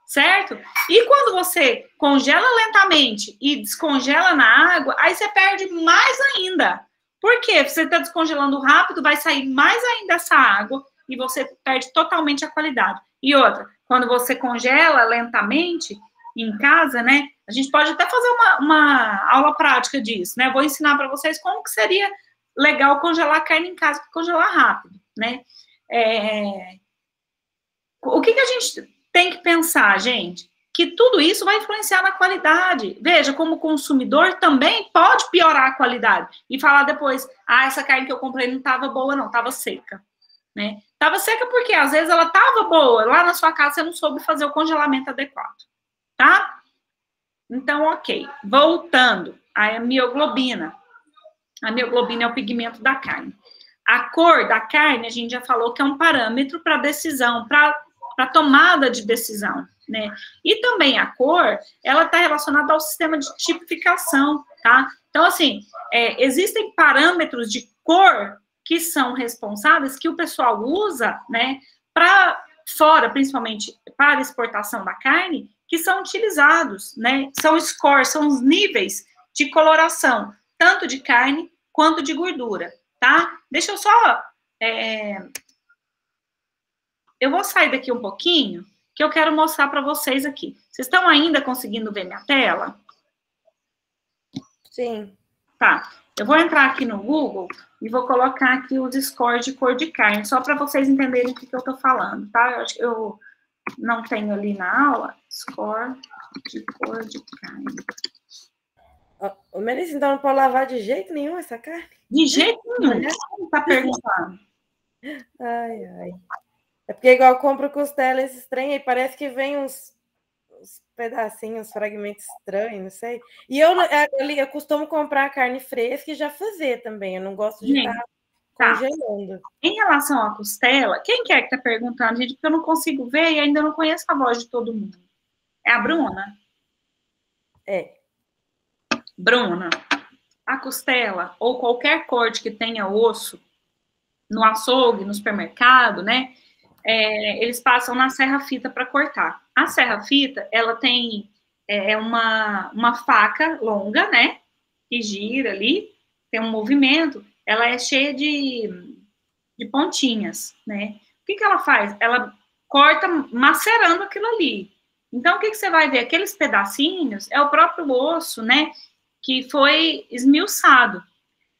S1: Certo? E quando você congela lentamente e descongela na água, aí você perde mais ainda. Por quê? Você está descongelando rápido, vai sair mais ainda essa água e você perde totalmente a qualidade. E outra, quando você congela lentamente em casa, né? A gente pode até fazer uma aula prática disso, né? Vou ensinar para vocês como que seria legal congelar carne em casa, para congelar rápido, né? O que a gente tem que pensar, gente? Que tudo isso vai influenciar na qualidade. Veja, como consumidor também pode piorar a qualidade e falar depois, essa carne que eu comprei não estava boa não, estava seca, né? Estava seca porque às vezes ela estava boa, lá na sua casa você não soube fazer o congelamento adequado, tá? Então, ok. Voltando, a mioglobina. A mioglobina é o pigmento da carne. A cor da carne, a gente já falou que é um parâmetro para decisão, para tomada de decisão, né? E também a cor, ela está relacionada ao sistema de tipificação, tá? Então, assim, existem parâmetros de cor que são responsáveis, que o pessoal usa, né, para fora, principalmente para exportação da carne, que são utilizados, né? São scores, são os níveis de coloração, tanto de carne quanto de gordura, tá? Deixa eu só... Eu vou sair daqui um pouquinho, que eu quero mostrar para vocês aqui. Vocês estão ainda conseguindo ver minha tela?
S4: Sim.
S1: Tá. Eu vou entrar aqui no Google e vou colocar aqui os scores de cor de carne, só para vocês entenderem o que eu estou falando, tá? Eu não tenho ali na aula score de cor de carne.
S4: Ô, Melissa, então não pode lavar de jeito nenhum essa carne?
S1: De jeito nenhum. Tá perguntando.
S4: Ai, ai. É porque igual eu compro costela, esses trem, aí parece que vem uns pedacinhos, fragmentos estranhos, não sei. E eu costumo comprar carne fresca e já fazer também. Eu não gosto de estar congelando.
S1: Em relação à costela, quem que é que tá perguntando, gente? Porque eu não consigo ver e ainda não conheço a voz de todo mundo. É a Bruna? Bruna, a costela ou qualquer corte que tenha osso no açougue, no supermercado, né? Eles passam na serra-fita para cortar. A serra-fita, ela tem uma faca longa, né? Que gira ali, tem um movimento, ela é cheia de pontinhas, né? O que ela faz? Ela corta macerando aquilo ali. Então, o que você vai ver? Aqueles pedacinhos é o próprio osso, né? Que foi esmiuçado.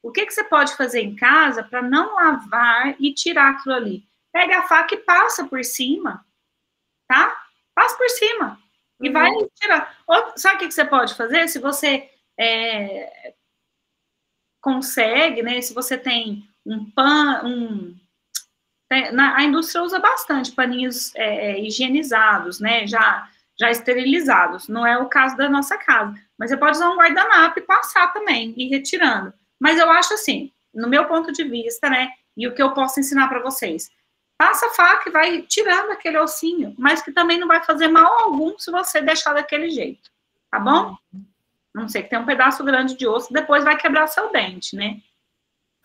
S1: O que você pode fazer em casa para não lavar e tirar aquilo ali? Pega a faca e passa por cima, tá? Passa por cima. E vai tirar. Sabe o que você pode fazer? Se você consegue, né? Se você tem um pano, a indústria usa bastante paninhos higienizados, né? Já esterilizados. Não é o caso da nossa casa. Mas você pode usar um guardanapo e passar também, e ir retirando. Mas eu acho assim, no meu ponto de vista, né? E o que eu posso ensinar para vocês. Passa a faca e vai tirando aquele ossinho, mas que também não vai fazer mal algum se você deixar daquele jeito, tá bom? Não sei, que tem um pedaço grande de osso, depois vai quebrar seu dente, né?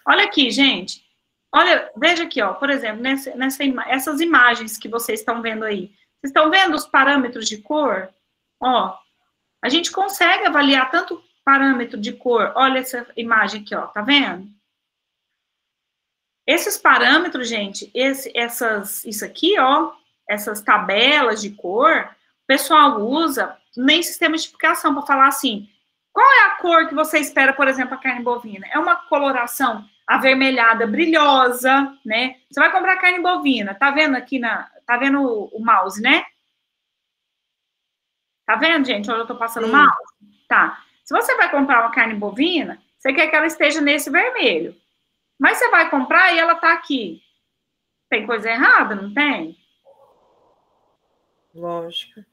S1: Olha aqui, gente. Olha, veja aqui, ó, por exemplo, essas imagens que vocês estão vendo aí. Vocês estão vendo os parâmetros de cor? Ó, a gente consegue avaliar tanto parâmetro de cor. Olha essa imagem aqui, ó, tá vendo? Esses parâmetros, gente, isso aqui, ó, essas tabelas de cor, o pessoal usa nem sistema de tipificação para falar assim, qual é a cor que você espera, por exemplo, a carne bovina? É uma coloração avermelhada, brilhosa, né? Você vai comprar carne bovina, tá vendo aqui tá vendo o mouse, né? Tá vendo, gente, onde eu tô passando o mouse? Tá. Se você vai comprar uma carne bovina, você quer que ela esteja nesse vermelho. Mas você vai comprar e ela tá aqui. Tem coisa errada, não tem?
S4: Lógico.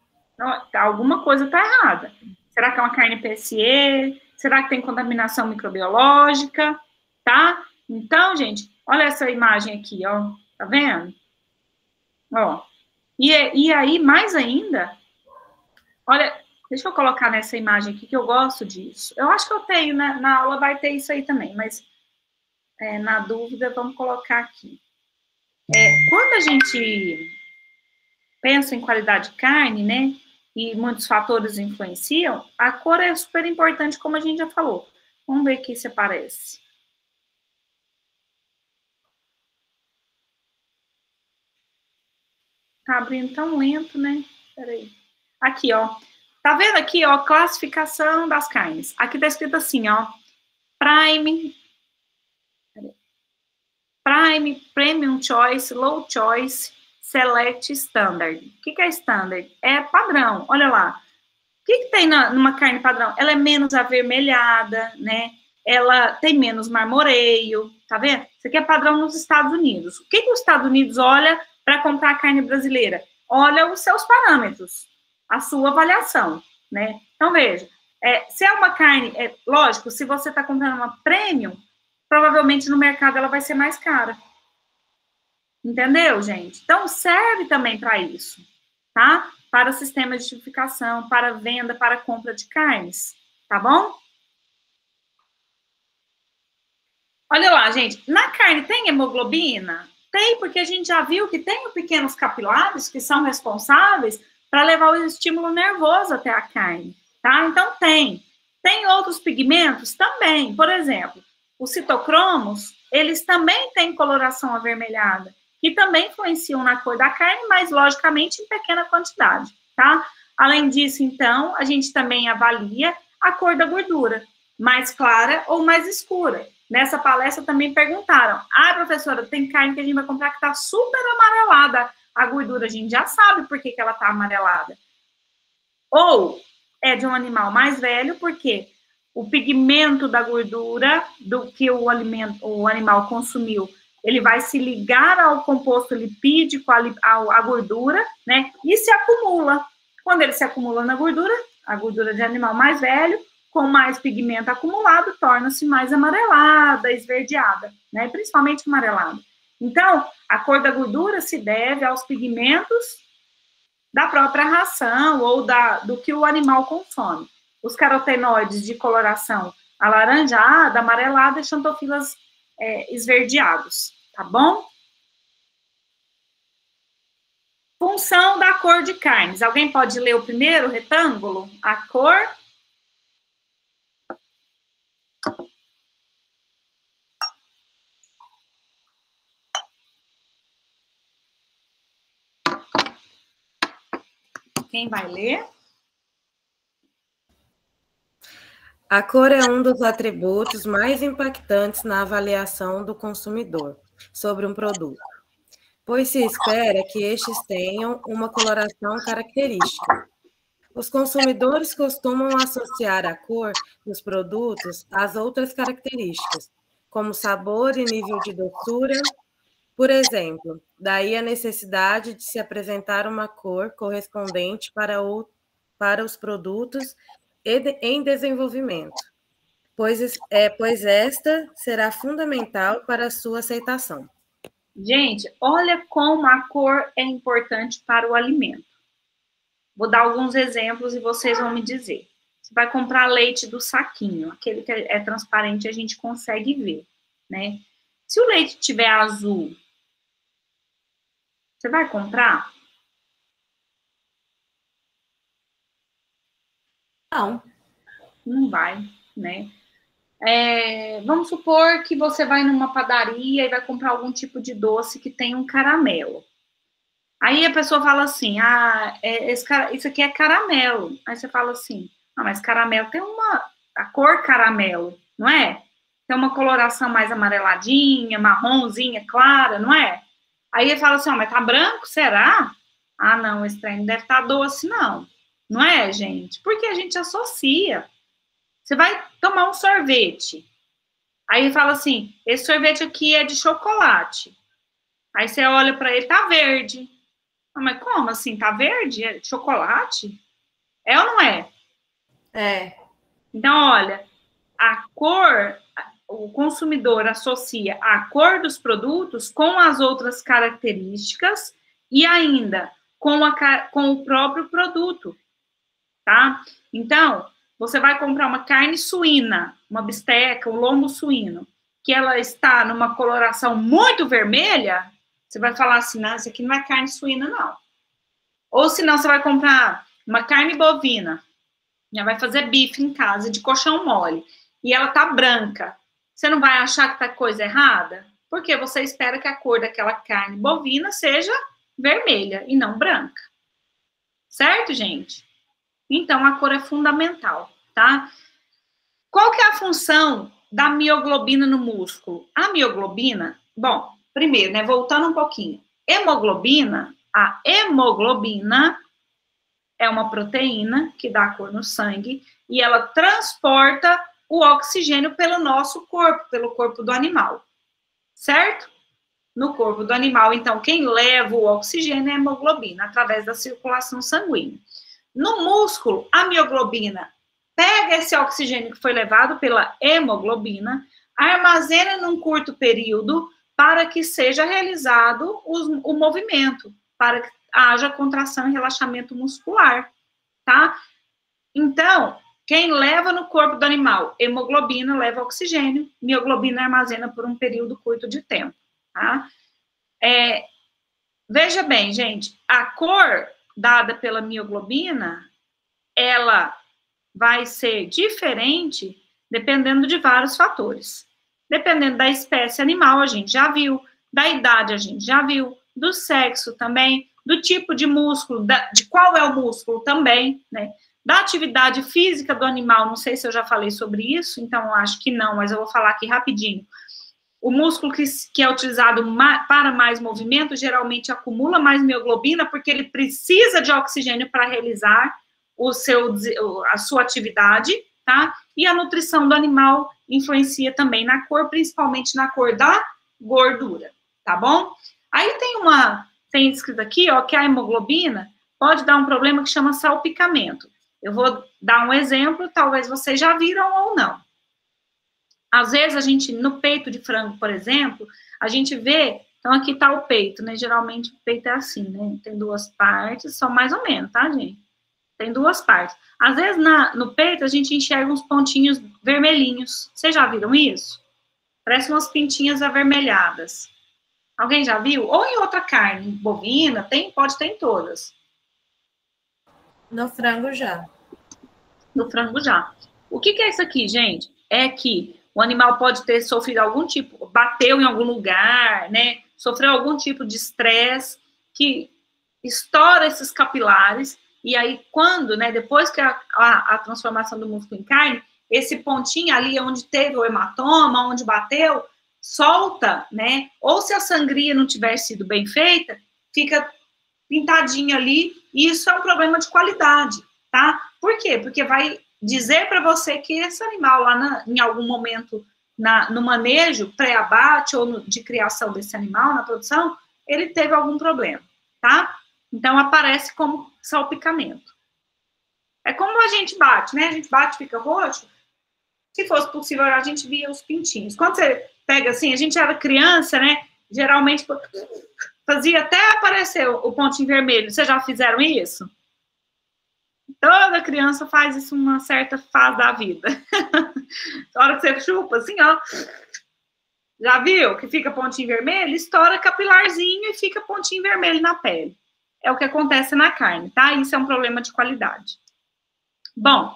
S1: Alguma coisa tá errada. Será que é uma carne PSE? Será que tem contaminação microbiológica? Tá? Então, gente, olha essa imagem aqui, ó. Tá vendo? Ó. E aí, mais ainda, olha, deixa eu colocar nessa imagem aqui, que eu gosto disso. Eu acho que eu tenho, né? Na aula vai ter isso aí também, mas na dúvida, vamos colocar aqui. Quando a gente pensa em qualidade de carne, né, e muitos fatores influenciam, a cor é super importante, como a gente já falou. Vamos ver aqui se aparece. Tá abrindo tão lento, né? Peraí. Aqui, ó. Tá vendo aqui, ó, classificação das carnes. Aqui tá escrito assim, ó, Prime, Premium Choice, Low Choice, Select, Standard. O que é Standard? É padrão, olha lá. O que tem numa carne padrão? Ela é menos avermelhada, né? Ela tem menos marmoreio, tá vendo? Isso aqui é padrão nos Estados Unidos. O que os Estados Unidos olha para comprar carne brasileira? Olha os seus parâmetros, a sua avaliação, né? Então, veja, se é uma carne, lógico, se você está comprando uma premium, provavelmente no mercado ela vai ser mais cara. Entendeu, gente? Então, serve também para isso, tá? Para sistema de tipificação, para venda, para compra de carnes, tá bom? Olha lá, gente, na carne tem hemoglobina? Tem, porque a gente já viu que tem pequenos capilares que são responsáveis para levar o estímulo nervoso até a carne, tá? Então, tem. Tem outros pigmentos? Também. Por exemplo, os citocromos, eles também têm coloração avermelhada, que também influenciam na cor da carne, mas, logicamente, em pequena quantidade, tá? Além disso, então, a gente também avalia a cor da gordura, mais clara ou mais escura. Nessa palestra também perguntaram, professora, tem carne que a gente vai comprar que está super amarelada, a gordura a gente já sabe por que ela está amarelada. Ou é de um animal mais velho, porque o pigmento da gordura do que o animal consumiu, ele vai se ligar ao composto lipídico, à gordura, né? E se acumula. Quando ele se acumula na gordura, a gordura de animal mais velho, com mais pigmento acumulado, torna-se mais amarelada, esverdeada, né? Principalmente amarelada. Então, a cor da gordura se deve aos pigmentos da própria ração ou do que o animal consome. Os carotenoides de coloração alaranjada, amarelada e xantofilas esverdeados, tá bom? Função da cor de carnes. Alguém pode ler o primeiro retângulo? A cor... Quem vai ler?
S4: A cor é um dos atributos mais impactantes na avaliação do consumidor sobre um produto, pois se espera que estes tenham uma coloração característica. Os consumidores costumam associar a cor dos produtos às outras características, como sabor e nível de doçura. Por exemplo, daí a necessidade de se apresentar uma cor correspondente para os produtos em desenvolvimento, pois esta será fundamental para a sua aceitação.
S1: Gente, olha como a cor é importante para o alimento. Vou dar alguns exemplos e vocês vão me dizer. Você vai comprar leite do saquinho, aquele que é transparente, a gente consegue ver, né? Se o leite tiver azul, você vai comprar?
S3: Não.
S1: Não vai, né? Vamos supor que você vai numa padaria e vai comprar algum tipo de doce que tem um caramelo. Aí a pessoa fala assim, isso aqui é caramelo. Aí você fala assim, mas caramelo tem a cor caramelo, não é? Tem uma coloração mais amareladinha, marronzinha, clara, não é? Aí ele fala assim, mas tá branco, será? Não, esse trem não deve estar doce, não. Não é, gente? Porque a gente associa. Você vai tomar um sorvete. Aí ele fala assim, esse sorvete aqui é de chocolate. Aí você olha para ele, tá verde. Mas como assim? Tá verde? É chocolate? É ou não é?
S4: É.
S1: Então, olha, a cor, o consumidor associa a cor dos produtos com as outras características e ainda com o próprio produto, tá? Então, você vai comprar uma carne suína, uma bisteca, um lombo suíno, que ela está numa coloração muito vermelha, você vai falar assim, não, isso aqui não é carne suína, não. Ou senão você vai comprar uma carne bovina, já vai fazer bife em casa, de colchão mole, e ela tá branca. Você não vai achar que tá coisa errada? Porque você espera que a cor daquela carne bovina seja vermelha e não branca. Certo, gente? Então, a cor é fundamental, tá? Qual que é a função da mioglobina no músculo? A mioglobina, bom, primeiro, né, voltando um pouquinho. A hemoglobina é uma proteína que dá cor no sangue e ela transporta o oxigênio pelo nosso corpo, pelo corpo do animal, certo? No corpo do animal, então, quem leva o oxigênio é a hemoglobina, através da circulação sanguínea. No músculo, a mioglobina pega esse oxigênio que foi levado pela hemoglobina, armazena num curto período para que seja realizado o movimento, para que haja contração e relaxamento muscular, tá? Então, quem leva no corpo do animal? Hemoglobina leva oxigênio, mioglobina armazena por um período curto de tempo, tá? Veja bem, gente, a cor dada pela mioglobina, ela vai ser diferente dependendo de vários fatores. Dependendo da espécie animal, a gente já viu, da idade, a gente já viu, do sexo também, do tipo de músculo, de qual é o músculo também, né? Da atividade física do animal, não sei se eu já falei sobre isso, então acho que não, mas eu vou falar aqui rapidinho. O músculo que é utilizado para mais movimento, geralmente acumula mais mioglobina, porque ele precisa de oxigênio para realizar a sua atividade, tá? E a nutrição do animal influencia também na cor, principalmente na cor da gordura, tá bom? Aí tem escrito aqui, ó, que a hemoglobina pode dar um problema que chama salpicamento. Eu vou dar um exemplo, talvez vocês já viram ou não. Às vezes, a gente, no peito de frango, por exemplo, a gente vê, então aqui tá o peito, né? Geralmente o peito é assim, né? Tem duas partes, só mais ou menos, tá, gente? Tem duas partes. Às vezes, no peito, a gente enxerga uns pontinhos vermelhinhos. Vocês já viram isso? Parece umas pintinhas avermelhadas. Alguém já viu? Ou em outra carne, bovina, pode ter em todas.
S4: No frango já.
S1: No frango já. O que é isso aqui, gente? É que o animal pode ter sofrido algum tipo, bateu em algum lugar, né? Sofreu algum tipo de estresse que estoura esses capilares. E aí, quando, né, depois que a transformação do músculo em carne, esse pontinho ali onde teve o hematoma, onde bateu, solta, né? Ou se a sangria não tiver sido bem feita, fica pintadinho ali, e isso é um problema de qualidade, tá? Por quê? Porque vai dizer para você que esse animal lá em algum momento no manejo, pré-abate ou de criação desse animal, na produção, ele teve algum problema, tá? Então, aparece como salpicamento. É como a gente bate, né? A gente bate e fica roxo. Se fosse possível, a gente via os pintinhos. Quando você pega assim, a gente era criança, né? Geralmente fazia até aparecer o pontinho vermelho. Vocês já fizeram isso? Toda criança faz isso em uma certa fase da vida. Na hora que você chupa, assim, ó. Já viu que fica pontinho vermelho? Estoura capilarzinho e fica pontinho vermelho na pele. É o que acontece na carne, tá? Isso é um problema de qualidade. Bom,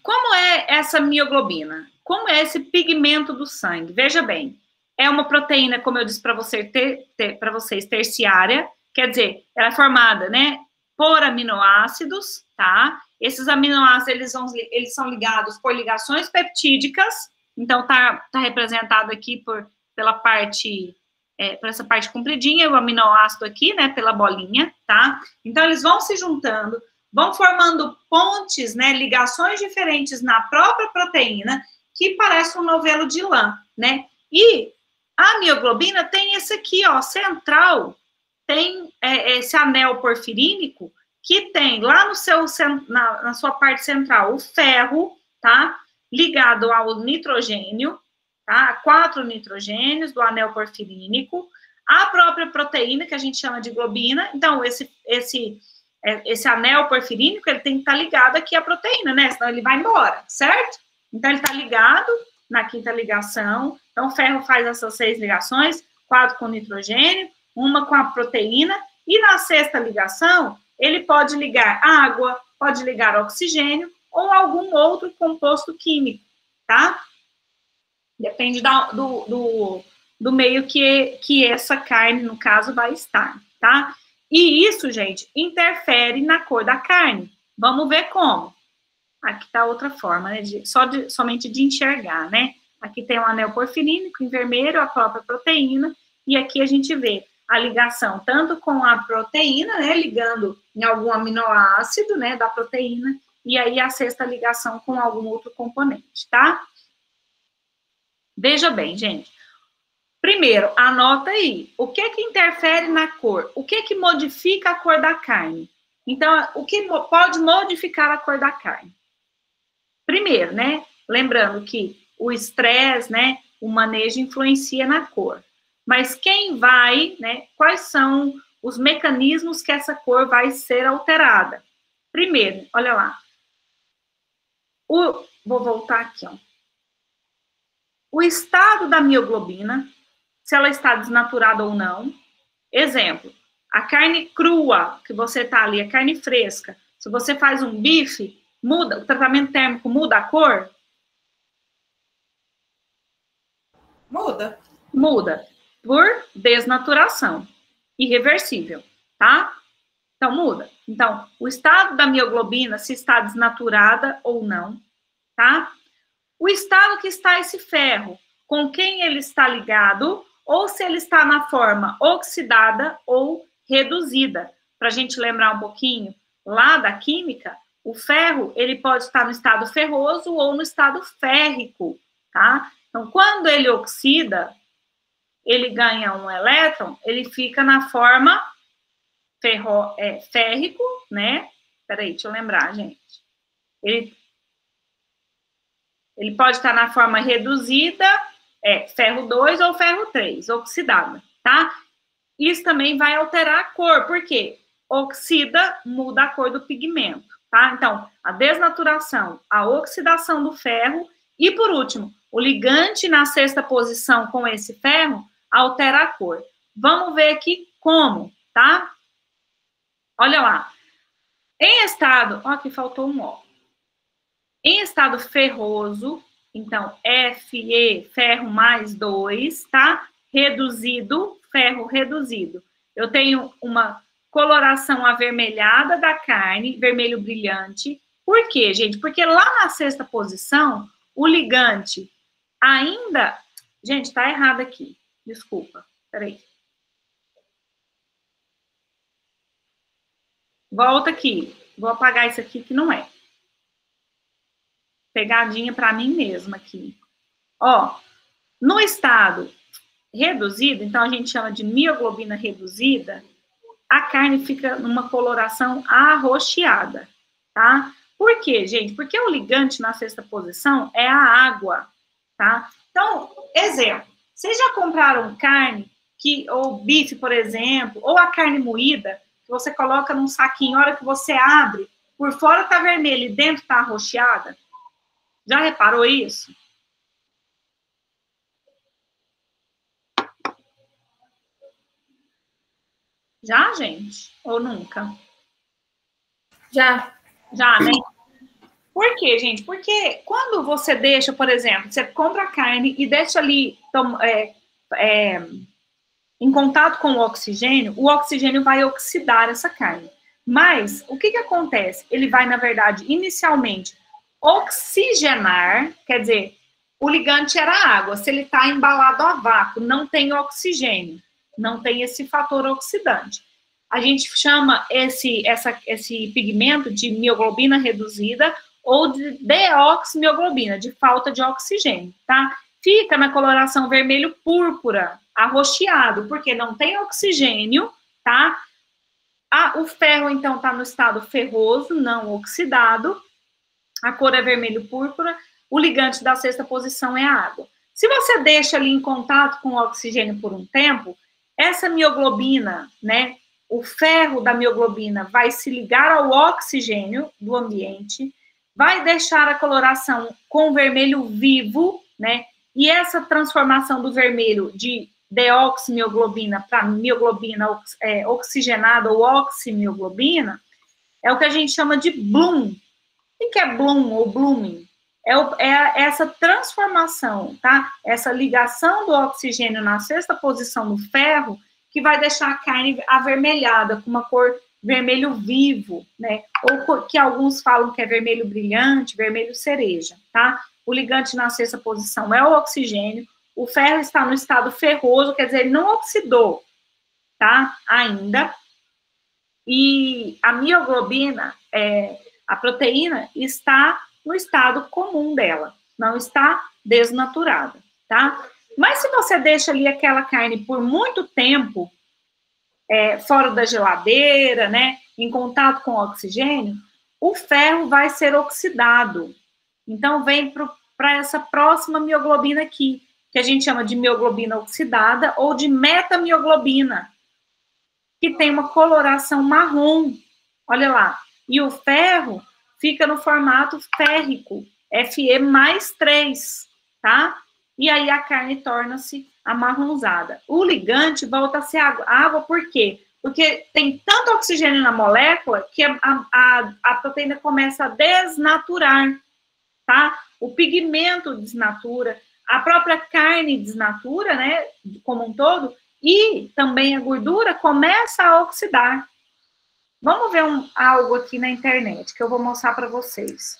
S1: como é essa mioglobina? Como é esse pigmento do sangue? Veja bem, é uma proteína, como eu disse para vocês, terciária, quer dizer, ela é formada, né, por aminoácidos, tá? Esses aminoácidos, eles são ligados por ligações peptídicas, então tá representado aqui pela parte, por essa parte compridinha, o aminoácido aqui, né, pela bolinha, tá? Então, eles vão se juntando, vão formando pontes, né, ligações diferentes na própria proteína, que parece um novelo de lã, né? E a mioglobina tem esse aqui, ó, central, tem esse anel porfirínico, que tem lá na sua parte central o ferro, tá? Ligado ao nitrogênio, tá? 4 nitrogênios do anel porfirínico, a própria proteína, que a gente chama de globina. Então, esse anel porfirínico, ele tem que estar ligado aqui à proteína, né? Senão ele vai embora, certo? Então, ele está ligado na quinta ligação. Então, o ferro faz essas 6 ligações, 4 com nitrogênio, uma com a proteína, e na sexta ligação, ele pode ligar água, pode ligar oxigênio, ou algum outro composto químico, tá? Depende do meio que essa carne, no caso, vai estar, tá? E isso, gente, interfere na cor da carne. Vamos ver como. Aqui está outra forma, né? Somente de enxergar, né? Aqui tem um anel porfirínico em vermelho, a própria proteína, e aqui a gente vê a ligação tanto com a proteína, né? Ligando em algum aminoácido, né? Da proteína, e aí a sexta ligação com algum outro componente, tá? Veja bem, gente. Primeiro, anota aí. O que interfere na cor? O que modifica a cor da carne? Então, o que pode modificar a cor da carne? Primeiro, né? Lembrando que o estresse, né? O manejo influencia na cor. Mas quem vai, né? Quais são os mecanismos que essa cor vai ser alterada? Primeiro, olha lá. Vou voltar aqui, ó. O estado da mioglobina, se ela está desnaturada ou não. Exemplo, a carne crua que você tá ali, a carne fresca, se você faz um bife, muda, o tratamento térmico muda a cor?
S4: Muda.
S1: Muda, por desnaturação, irreversível, tá? Então, muda. Então, o estado da mioglobina, se está desnaturada ou não, tá? O estado que está esse ferro, com quem ele está ligado, ou se ele está na forma oxidada ou reduzida. Para a gente lembrar um pouquinho, lá da química, o ferro, ele pode estar no estado ferroso ou no estado férrico, tá? Então, quando ele oxida, ele ganha um elétron, ele fica na forma férrico, né? Peraí, deixa eu lembrar, gente. Ele pode estar na forma reduzida, ferro 2 ou ferro 3, oxidada, tá? Isso também vai alterar a cor, porque oxida, muda a cor do pigmento, tá? Então, a desnaturação, a oxidação do ferro e, por último, o ligante na sexta posição com esse ferro altera a cor. Vamos ver aqui como, tá? Olha lá. Em estado, ó, aqui faltou um O. Em estado ferroso, então, Fe, ferro mais 2, tá? Reduzido, ferro reduzido. Eu tenho uma coloração avermelhada da carne, vermelho brilhante. Por quê, gente? Porque lá na sexta posição, o ligante ainda... Gente, tá errado aqui. Desculpa. Peraí. Volta aqui. Vou apagar isso aqui que não é. Pegadinha para mim mesma aqui. Ó, no estado reduzido, então a gente chama de mioglobina reduzida, a carne fica numa coloração arroxeada, tá? Por quê, gente? Porque o ligante na sexta posição é a água, tá? Então, exemplo, vocês já compraram carne, ou bife, por exemplo, ou a carne moída, que você coloca num saquinho, a hora que você abre, por fora tá vermelho e dentro tá arroxeada? Já reparou isso? Já, gente? Ou nunca?
S5: Já.
S1: Já, né? Por quê, gente? Porque quando você deixa, por exemplo, você compra a carne e deixa ali em contato com o oxigênio vai oxidar essa carne. Mas, o que acontece? Ele vai, na verdade, inicialmente oxigenar, quer dizer, o ligante era água, se ele está embalado a vácuo, não tem oxigênio, não tem esse fator oxidante. A gente chama esse pigmento de mioglobina reduzida ou de deoximioglobina, de falta de oxigênio, tá? Fica na coloração vermelho-púrpura, arroxeado, porque não tem oxigênio, tá? O ferro, então, está no estado ferroso, não oxidado, a cor é vermelho-púrpura, o ligante da sexta posição é a água. Se você deixa ali em contato com o oxigênio por um tempo, essa mioglobina, né, o ferro da mioglobina vai se ligar ao oxigênio do ambiente, vai deixar a coloração com vermelho vivo, né, e essa transformação do vermelho de deoximioglobina para mioglobina oxigenada ou oximioglobina é o que a gente chama de bloom. O que é bloom ou blooming? É essa transformação, tá? Essa ligação do oxigênio na sexta posição do ferro que vai deixar a carne avermelhada, com uma cor vermelho vivo, né? Ou que alguns falam que é vermelho brilhante, vermelho cereja, tá? O ligante na sexta posição é o oxigênio, o ferro está no estado ferroso, quer dizer, ele não oxidou, tá? Ainda. E a mioglobina, a proteína, está no estado comum dela, não está desnaturada, tá? Mas se você deixa ali aquela carne por muito tempo, fora da geladeira, né, em contato com o oxigênio, o ferro vai ser oxidado. Então, vem para essa próxima mioglobina aqui, que a gente chama de mioglobina oxidada ou de metamioglobina, que tem uma coloração marrom. Olha lá. E o ferro fica no formato férrico, Fe+3, tá? E aí a carne torna-se amarronzada. O ligante volta a ser água. Água por quê? Porque tem tanto oxigênio na molécula que a proteína começa a desnaturar, tá? O pigmento desnatura, a própria carne desnatura, né, como um todo, e também a gordura começa a oxidar. Vamos ver algo aqui na internet que eu vou mostrar para vocês.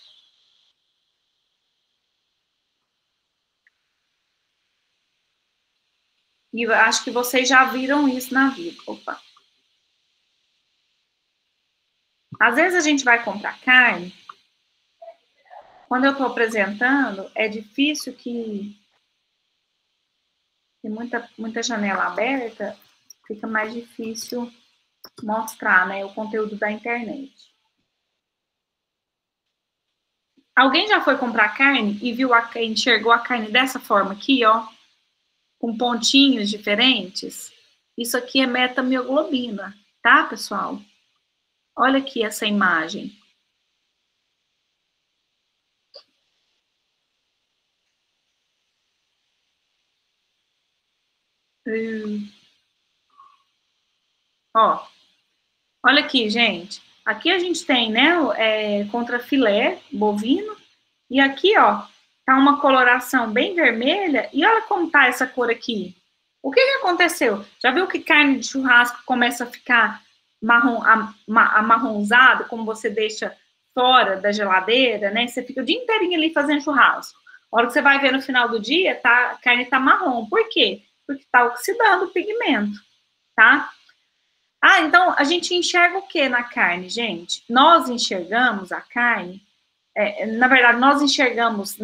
S1: E eu acho que vocês já viram isso na vida. Opa. Às vezes a gente vai comprar carne. Quando eu estou apresentando, é difícil que tem muita janela aberta, fica mais difícil mostrar, né, o conteúdo da internet. Alguém já foi comprar carne e enxergou a carne dessa forma aqui, ó, com pontinhos diferentes? Isso aqui é metamioglobina, tá, pessoal? Olha aqui essa imagem. Ó, olha aqui, gente. Aqui a gente tem, né, contrafilé bovino. E aqui, ó, tá uma coloração bem vermelha. E olha como tá essa cor aqui. O que aconteceu? Já viu que carne de churrasco começa a ficar amarronzado, como você deixa fora da geladeira, né? Você fica o dia inteirinho ali fazendo churrasco. A hora que você vai ver no final do dia, a carne tá marrom. Por quê? Porque tá oxidando o pigmento, tá? Ah, então a gente enxerga o que na carne, gente? Nós enxergamos a carne, na verdade, nós enxergamos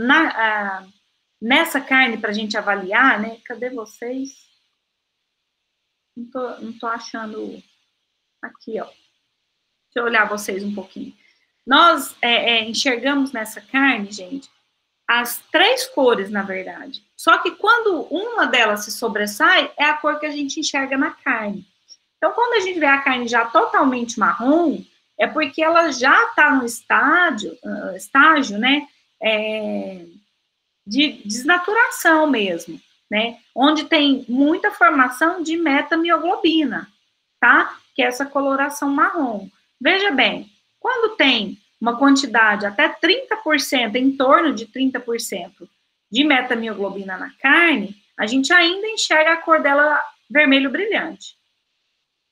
S1: nessa carne para a gente avaliar, né? Cadê vocês? Não tô achando aqui, ó. Deixa eu olhar vocês um pouquinho. Nós enxergamos nessa carne, gente, as 3 cores, na verdade. Só que quando uma delas se sobressai, é a cor que a gente enxerga na carne. Então, quando a gente vê a carne já totalmente marrom, é porque ela já está no estágio, né, de desnaturação mesmo, né, onde tem muita formação de metamioglobina, tá? Que é essa coloração marrom. Veja bem, quando tem uma quantidade até 30%, em torno de 30% de metamioglobina na carne, a gente ainda enxerga a cor dela vermelho brilhante.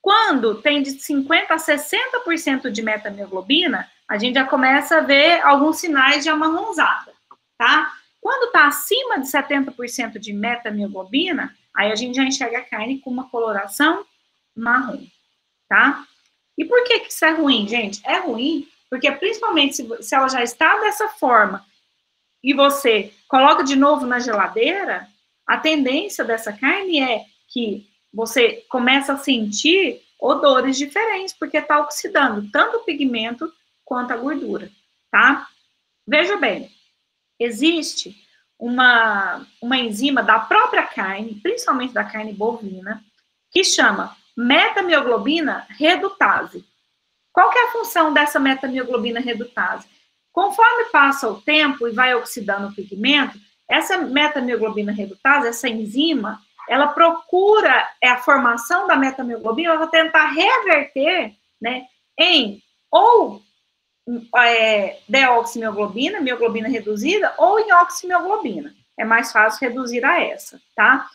S1: Quando tem de 50% a 60% de metamioglobina, a gente já começa a ver alguns sinais de amarronzada, tá? Quando está acima de 70% de metamioglobina, aí a gente já enxerga a carne com uma coloração marrom, tá? E por que isso é ruim, gente? É ruim porque, principalmente, se ela já está dessa forma e você coloca de novo na geladeira, a tendência dessa carne é que você começa a sentir odores diferentes, porque está oxidando tanto o pigmento quanto a gordura, tá? Veja bem, existe uma enzima da própria carne, principalmente da carne bovina, que chama metamioglobina redutase. Qual que é a função dessa metamioglobina redutase? Conforme passa o tempo e vai oxidando o pigmento, essa metamioglobina redutase, essa enzima, ela procura a formação da metamioglobina, ela vai tentar reverter, né, em ou deoximioglobina, mioglobina reduzida, ou em oximioglobina. É mais fácil reduzir a essa, tá?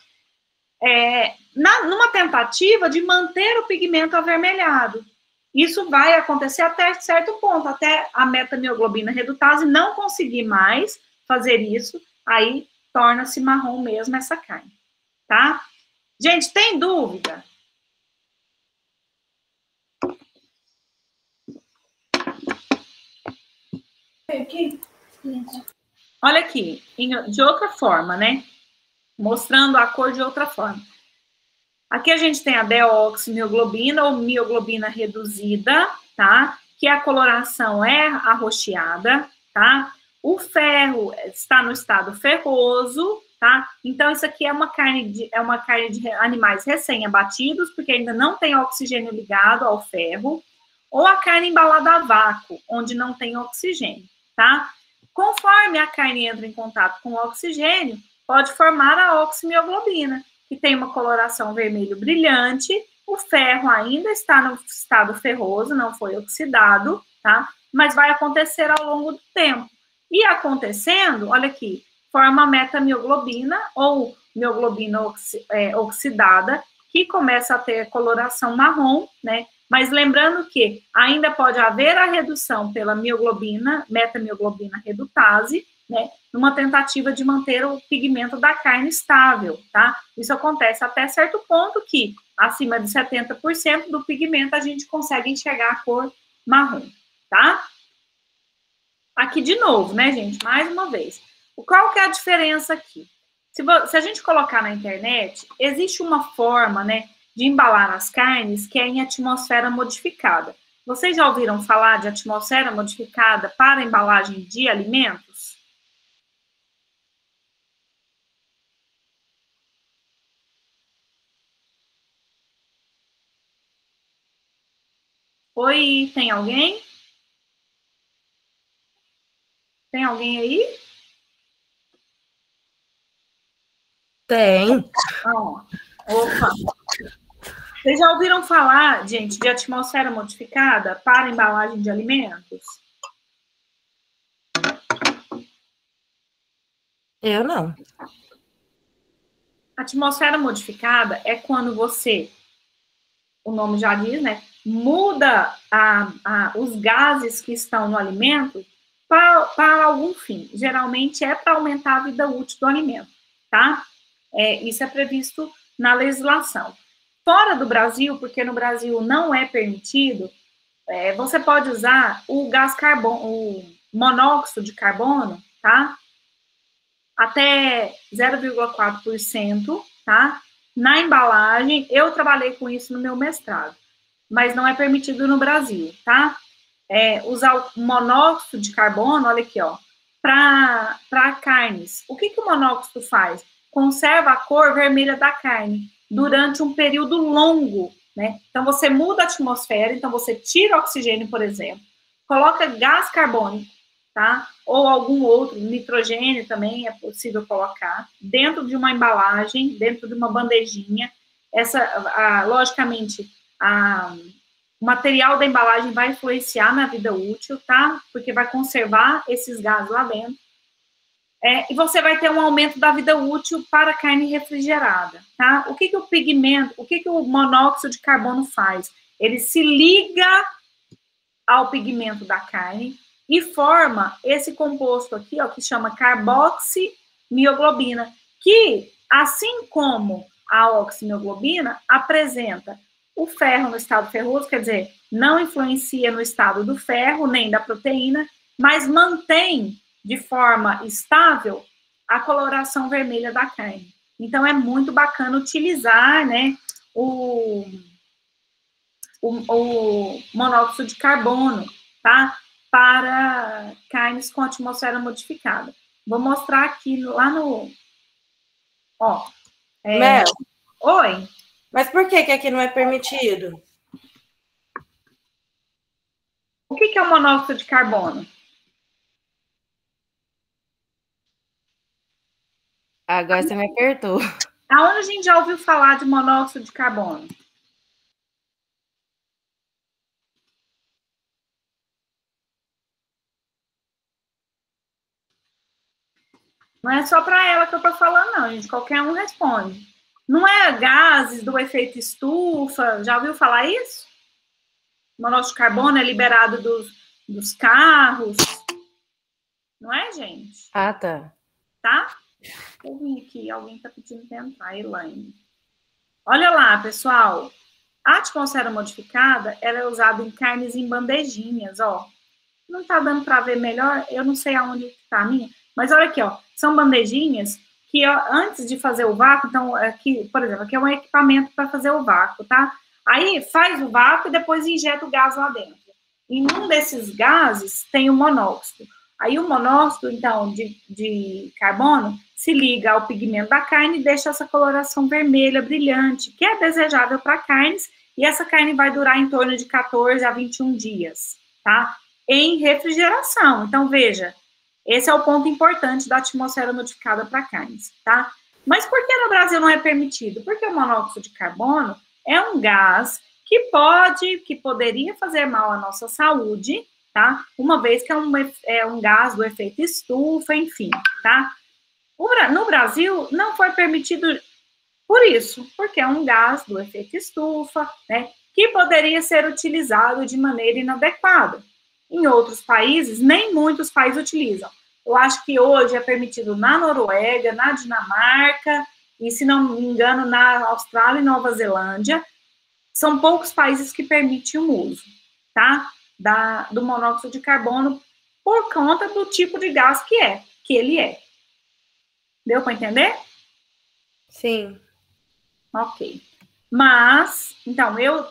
S1: numa tentativa de manter o pigmento avermelhado. Isso vai acontecer até certo ponto, até a metamioglobina redutase não conseguir mais fazer isso, aí torna-se marrom mesmo essa carne, tá? Gente, tem dúvida? Olha aqui, de outra forma, né? Mostrando a cor de outra forma. Aqui a gente tem a deoximioglobina ou mioglobina reduzida, tá? Que a coloração é arroxeada, tá? O ferro está no estado ferroso, tá? Então, isso aqui é uma carne de animais recém-abatidos, porque ainda não tem oxigênio ligado ao ferro, ou a carne embalada a vácuo, onde não tem oxigênio, tá? Conforme a carne entra em contato com o oxigênio, pode formar a oximioglobina, que tem uma coloração vermelho brilhante, o ferro ainda está no estado ferroso, não foi oxidado, tá? Mas vai acontecer ao longo do tempo. E acontecendo, olha aqui, forma metamioglobina ou mioglobina oxidada, que começa a ter coloração marrom, né? Mas lembrando que ainda pode haver a redução pela metamioglobina redutase, né, numa tentativa de manter o pigmento da carne estável, tá? Isso acontece até certo ponto que, acima de 70% do pigmento, a gente consegue enxergar a cor marrom, tá? Aqui de novo, né, gente? Mais uma vez. Qual que é a diferença aqui? Se a gente colocar na internet, existe uma forma, né, de embalar as carnes que é em atmosfera modificada. Vocês já ouviram falar de atmosfera modificada para embalagem de alimentos? Oi, tem alguém? Tem alguém aí?
S4: Tem.
S1: Opa! Vocês já ouviram falar, gente, de atmosfera modificada para embalagem de alimentos?
S4: Eu não.
S1: Atmosfera modificada é quando você, o nome já diz, né, muda os gases que estão no alimento para algum fim. Geralmente é para aumentar a vida útil do alimento, tá? Isso é previsto na legislação. Fora do Brasil, porque no Brasil não é permitido, você pode usar o gás carbono, o monóxido de carbono, tá? Até 0,4%, tá? Na embalagem, eu trabalhei com isso no meu mestrado, mas não é permitido no Brasil, tá? Usar o monóxido de carbono, olha aqui, ó, para carnes. O que o monóxido faz? Conserva a cor vermelha da carne durante um período longo, né? Então, você muda a atmosfera, então você tira o oxigênio, por exemplo, coloca gás carbônico, tá? Ou algum outro, nitrogênio também é possível colocar, dentro de uma embalagem, dentro de uma bandejinha. Logicamente, o material da embalagem vai influenciar na vida útil, tá? Porque vai conservar esses gases lá dentro. E você vai ter um aumento da vida útil para a carne refrigerada, tá? O que o pigmento, o que o monóxido de carbono faz? Ele se liga ao pigmento da carne e forma esse composto aqui, ó, que chama carboximioglobina, que, assim como a oximioglobina, apresenta o ferro no estado ferroso, quer dizer, não influencia no estado do ferro, nem da proteína, mas mantém de forma estável a coloração vermelha da carne. Então, é muito bacana utilizar, né, o monóxido de carbono, tá? Para carnes com atmosfera modificada. Vou mostrar aqui lá no... Ó.
S4: Mel.
S1: Oi.
S4: Mas por que aqui não é permitido?
S1: O que é o monóxido de carbono?
S4: Agora você me apertou.
S1: Aonde a gente já ouviu falar de monóxido de carbono? Não é só para ela que eu estou falando, não, gente. Qualquer um responde. Não é gases do efeito estufa, já ouviu falar isso? O monóxido de carbono é liberado dos carros. Não é, gente?
S4: Ah, tá.
S1: Tá? Eu vim aqui, alguém está pedindo para entrar, Elaine. Olha lá, pessoal. A atmosfera modificada, ela é usada em carnes em bandejinhas, ó. Não está dando para ver melhor, eu não sei aonde está a minha, mas olha aqui, ó. São bandejinhas que, ó, antes de fazer o vácuo, então, aqui, por exemplo, aqui é um equipamento para fazer o vácuo, tá? Aí faz o vácuo e depois injeta o gás lá dentro. Em um desses gases tem o monóxido. Aí o monóxido, então, de carbono, se liga ao pigmento da carne e deixa essa coloração vermelha, brilhante, que é desejável para carnes, e essa carne vai durar em torno de 14 a 21 dias, tá? Em refrigeração. Então, veja, esse é o ponto importante da atmosfera modificada para carnes, tá? Mas por que no Brasil não é permitido? Porque o monóxido de carbono é um gás que poderia fazer mal à nossa saúde, tá? Uma vez que é um gás do efeito estufa, enfim, tá? No Brasil, não foi permitido por isso, porque é um gás do efeito estufa, né? Que poderia ser utilizado de maneira inadequada. Em outros países, nem muitos países utilizam. Eu acho que hoje é permitido na Noruega, na Dinamarca, e, se não me engano, na Austrália e Nova Zelândia. São poucos países que permitem o uso, tá? Do monóxido de carbono por conta do tipo de gás que ele é. Deu para entender?
S4: Sim.
S1: Ok. Mas, então, eu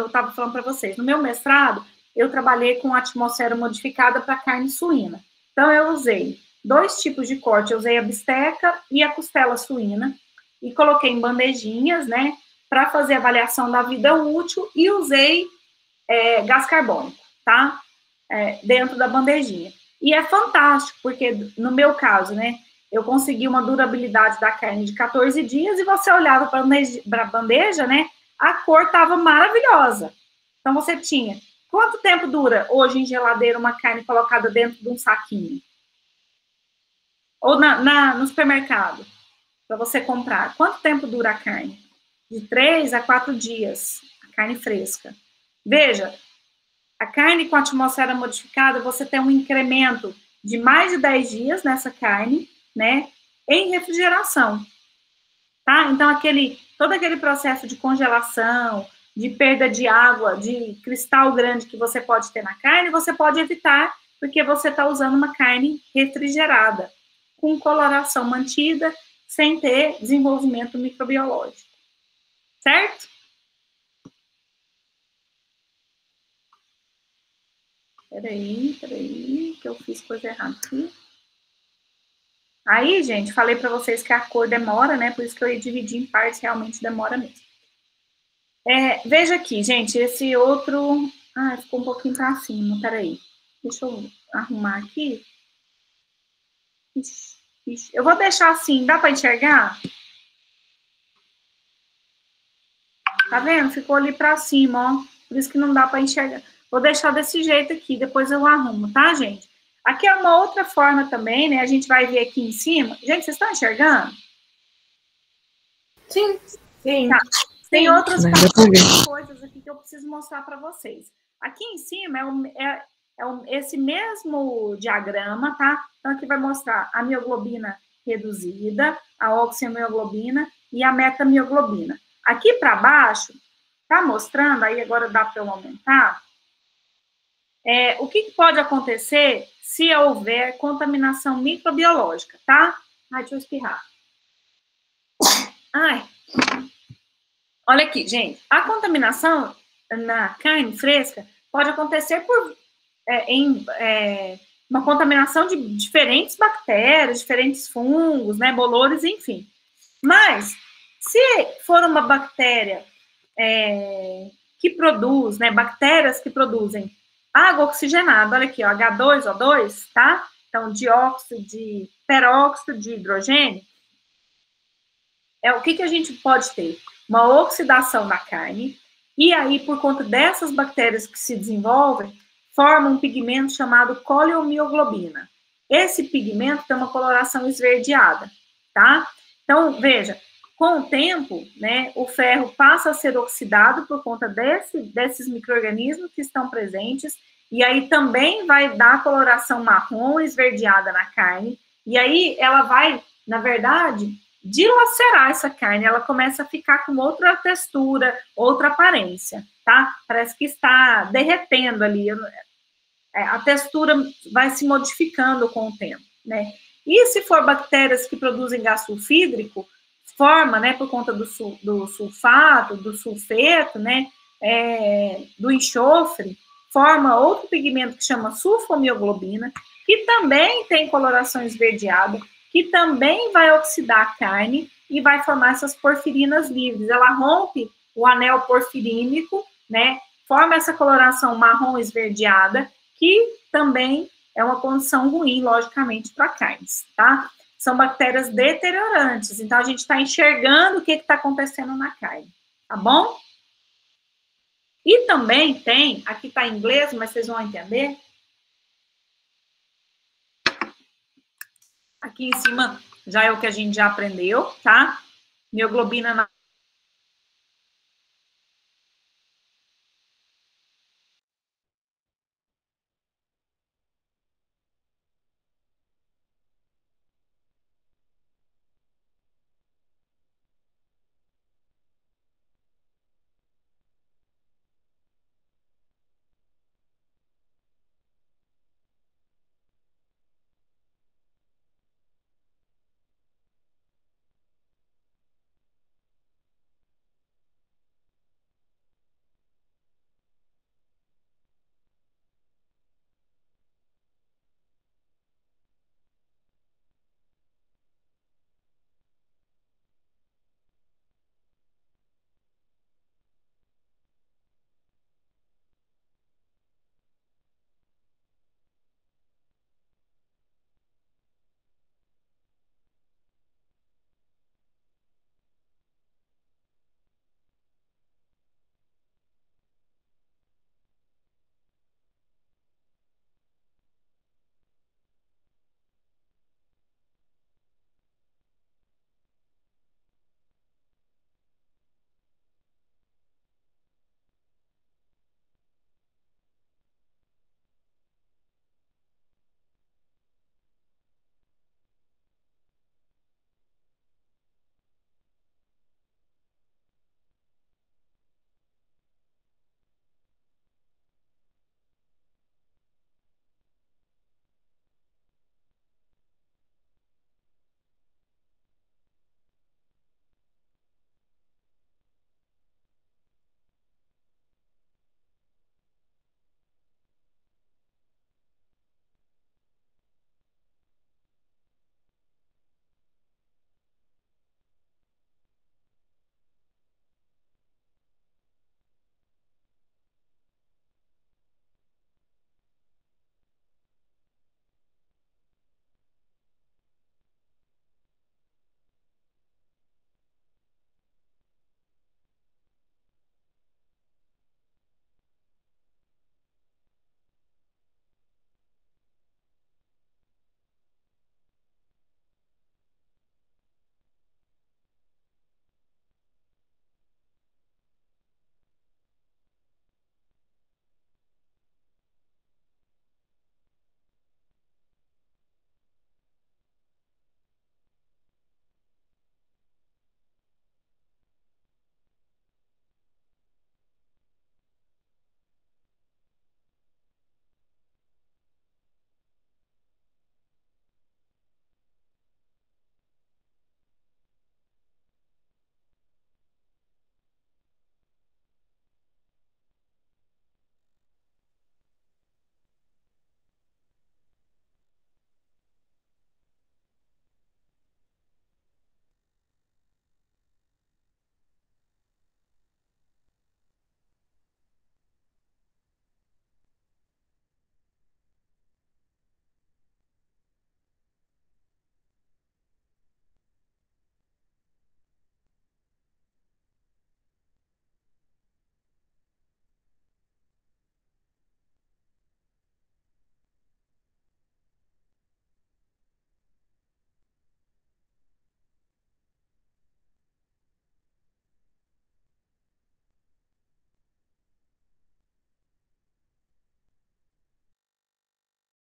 S1: estava falando para vocês, no meu mestrado, eu trabalhei com atmosfera modificada para carne suína. Então, eu usei 2 tipos de corte, eu usei a bisteca e a costela suína, e coloquei em bandejinhas, né, para fazer avaliação da vida útil, e usei gás carbônico, tá? Dentro da bandejinha. E é fantástico, porque no meu caso, né, eu consegui uma durabilidade da carne de 14 dias, e você olhava para a bandeja, né, a cor estava maravilhosa. Então, você tinha... Quanto tempo dura hoje em geladeira uma carne colocada dentro de um saquinho? Ou no supermercado, para você comprar. Quanto tempo dura a carne? De 3 a 4 dias, a carne fresca. Veja, a carne com atmosfera modificada, você tem um incremento de mais de 10 dias nessa carne, né, em refrigeração, tá? Então, todo aquele processo de congelação, de perda de água, de cristal grande que você pode ter na carne, você pode evitar, porque você está usando uma carne refrigerada, com coloração mantida, sem ter desenvolvimento microbiológico. Certo? Peraí, que eu fiz coisa errada aqui. Aí, gente, falei para vocês que a cor demora, né? Por isso que eu ia dividir em partes, realmente demora mesmo. Veja aqui, gente, esse outro... Ah, ficou um pouquinho para cima, peraí. Deixa eu arrumar aqui. Ixi. Eu vou deixar assim, dá para enxergar? Tá vendo? Ficou ali para cima, ó. Por isso que não dá para enxergar. Vou deixar desse jeito aqui, depois eu arrumo, tá, gente? Aqui é uma outra forma também, né? A gente vai ver aqui em cima. Gente, vocês estão enxergando?
S4: Sim. Sim.
S1: Tá. Tem outras coisas aqui que eu preciso mostrar para vocês. Aqui em cima esse mesmo diagrama, tá? Então, aqui vai mostrar a mioglobina reduzida, a oximioglobina e a metamioglobina. Aqui para baixo, tá mostrando, aí agora dá para eu aumentar, o que pode acontecer se houver contaminação microbiológica, tá? Ai, deixa eu espirrar. Ai. Olha aqui, gente. A contaminação na carne fresca pode acontecer por uma contaminação de diferentes bactérias, diferentes fungos, né, bolores, enfim. Mas, se for uma bactéria que produz, né, bactérias que produzem água oxigenada, olha aqui, ó, H2O2, tá? Então, dióxido de peróxido de hidrogênio, o que a gente pode ter? Uma oxidação da carne, e aí, por conta dessas bactérias que se desenvolvem, forma um pigmento chamado coleomioglobina. Esse pigmento tem uma coloração esverdeada, tá? Então, veja, com o tempo, né, o ferro passa a ser oxidado por conta desses micro-organismos que estão presentes, e aí também vai dar coloração marrom esverdeada na carne, e aí ela vai, na verdade, dilacerar essa carne, ela começa a ficar com outra textura, outra aparência, tá? Parece que está derretendo ali, a textura vai se modificando com o tempo, né? E se for bactérias que produzem gás sulfídrico, forma, né, por conta do sulfato, do sulfeto, né, do enxofre, forma outro pigmento que chama sulfomioglobina, que também tem coloração esverdeada, que também vai oxidar a carne e vai formar essas porfirinas livres. Ela rompe o anel porfirínico, né, forma essa coloração marrom esverdeada, que também é uma condição ruim, logicamente, para carnes, tá? São bactérias deteriorantes, então a gente está enxergando o que está acontecendo na carne, tá bom? E também tem, aqui está em inglês, mas vocês vão entender. Aqui em cima já é o que a gente já aprendeu, tá? Mioglobina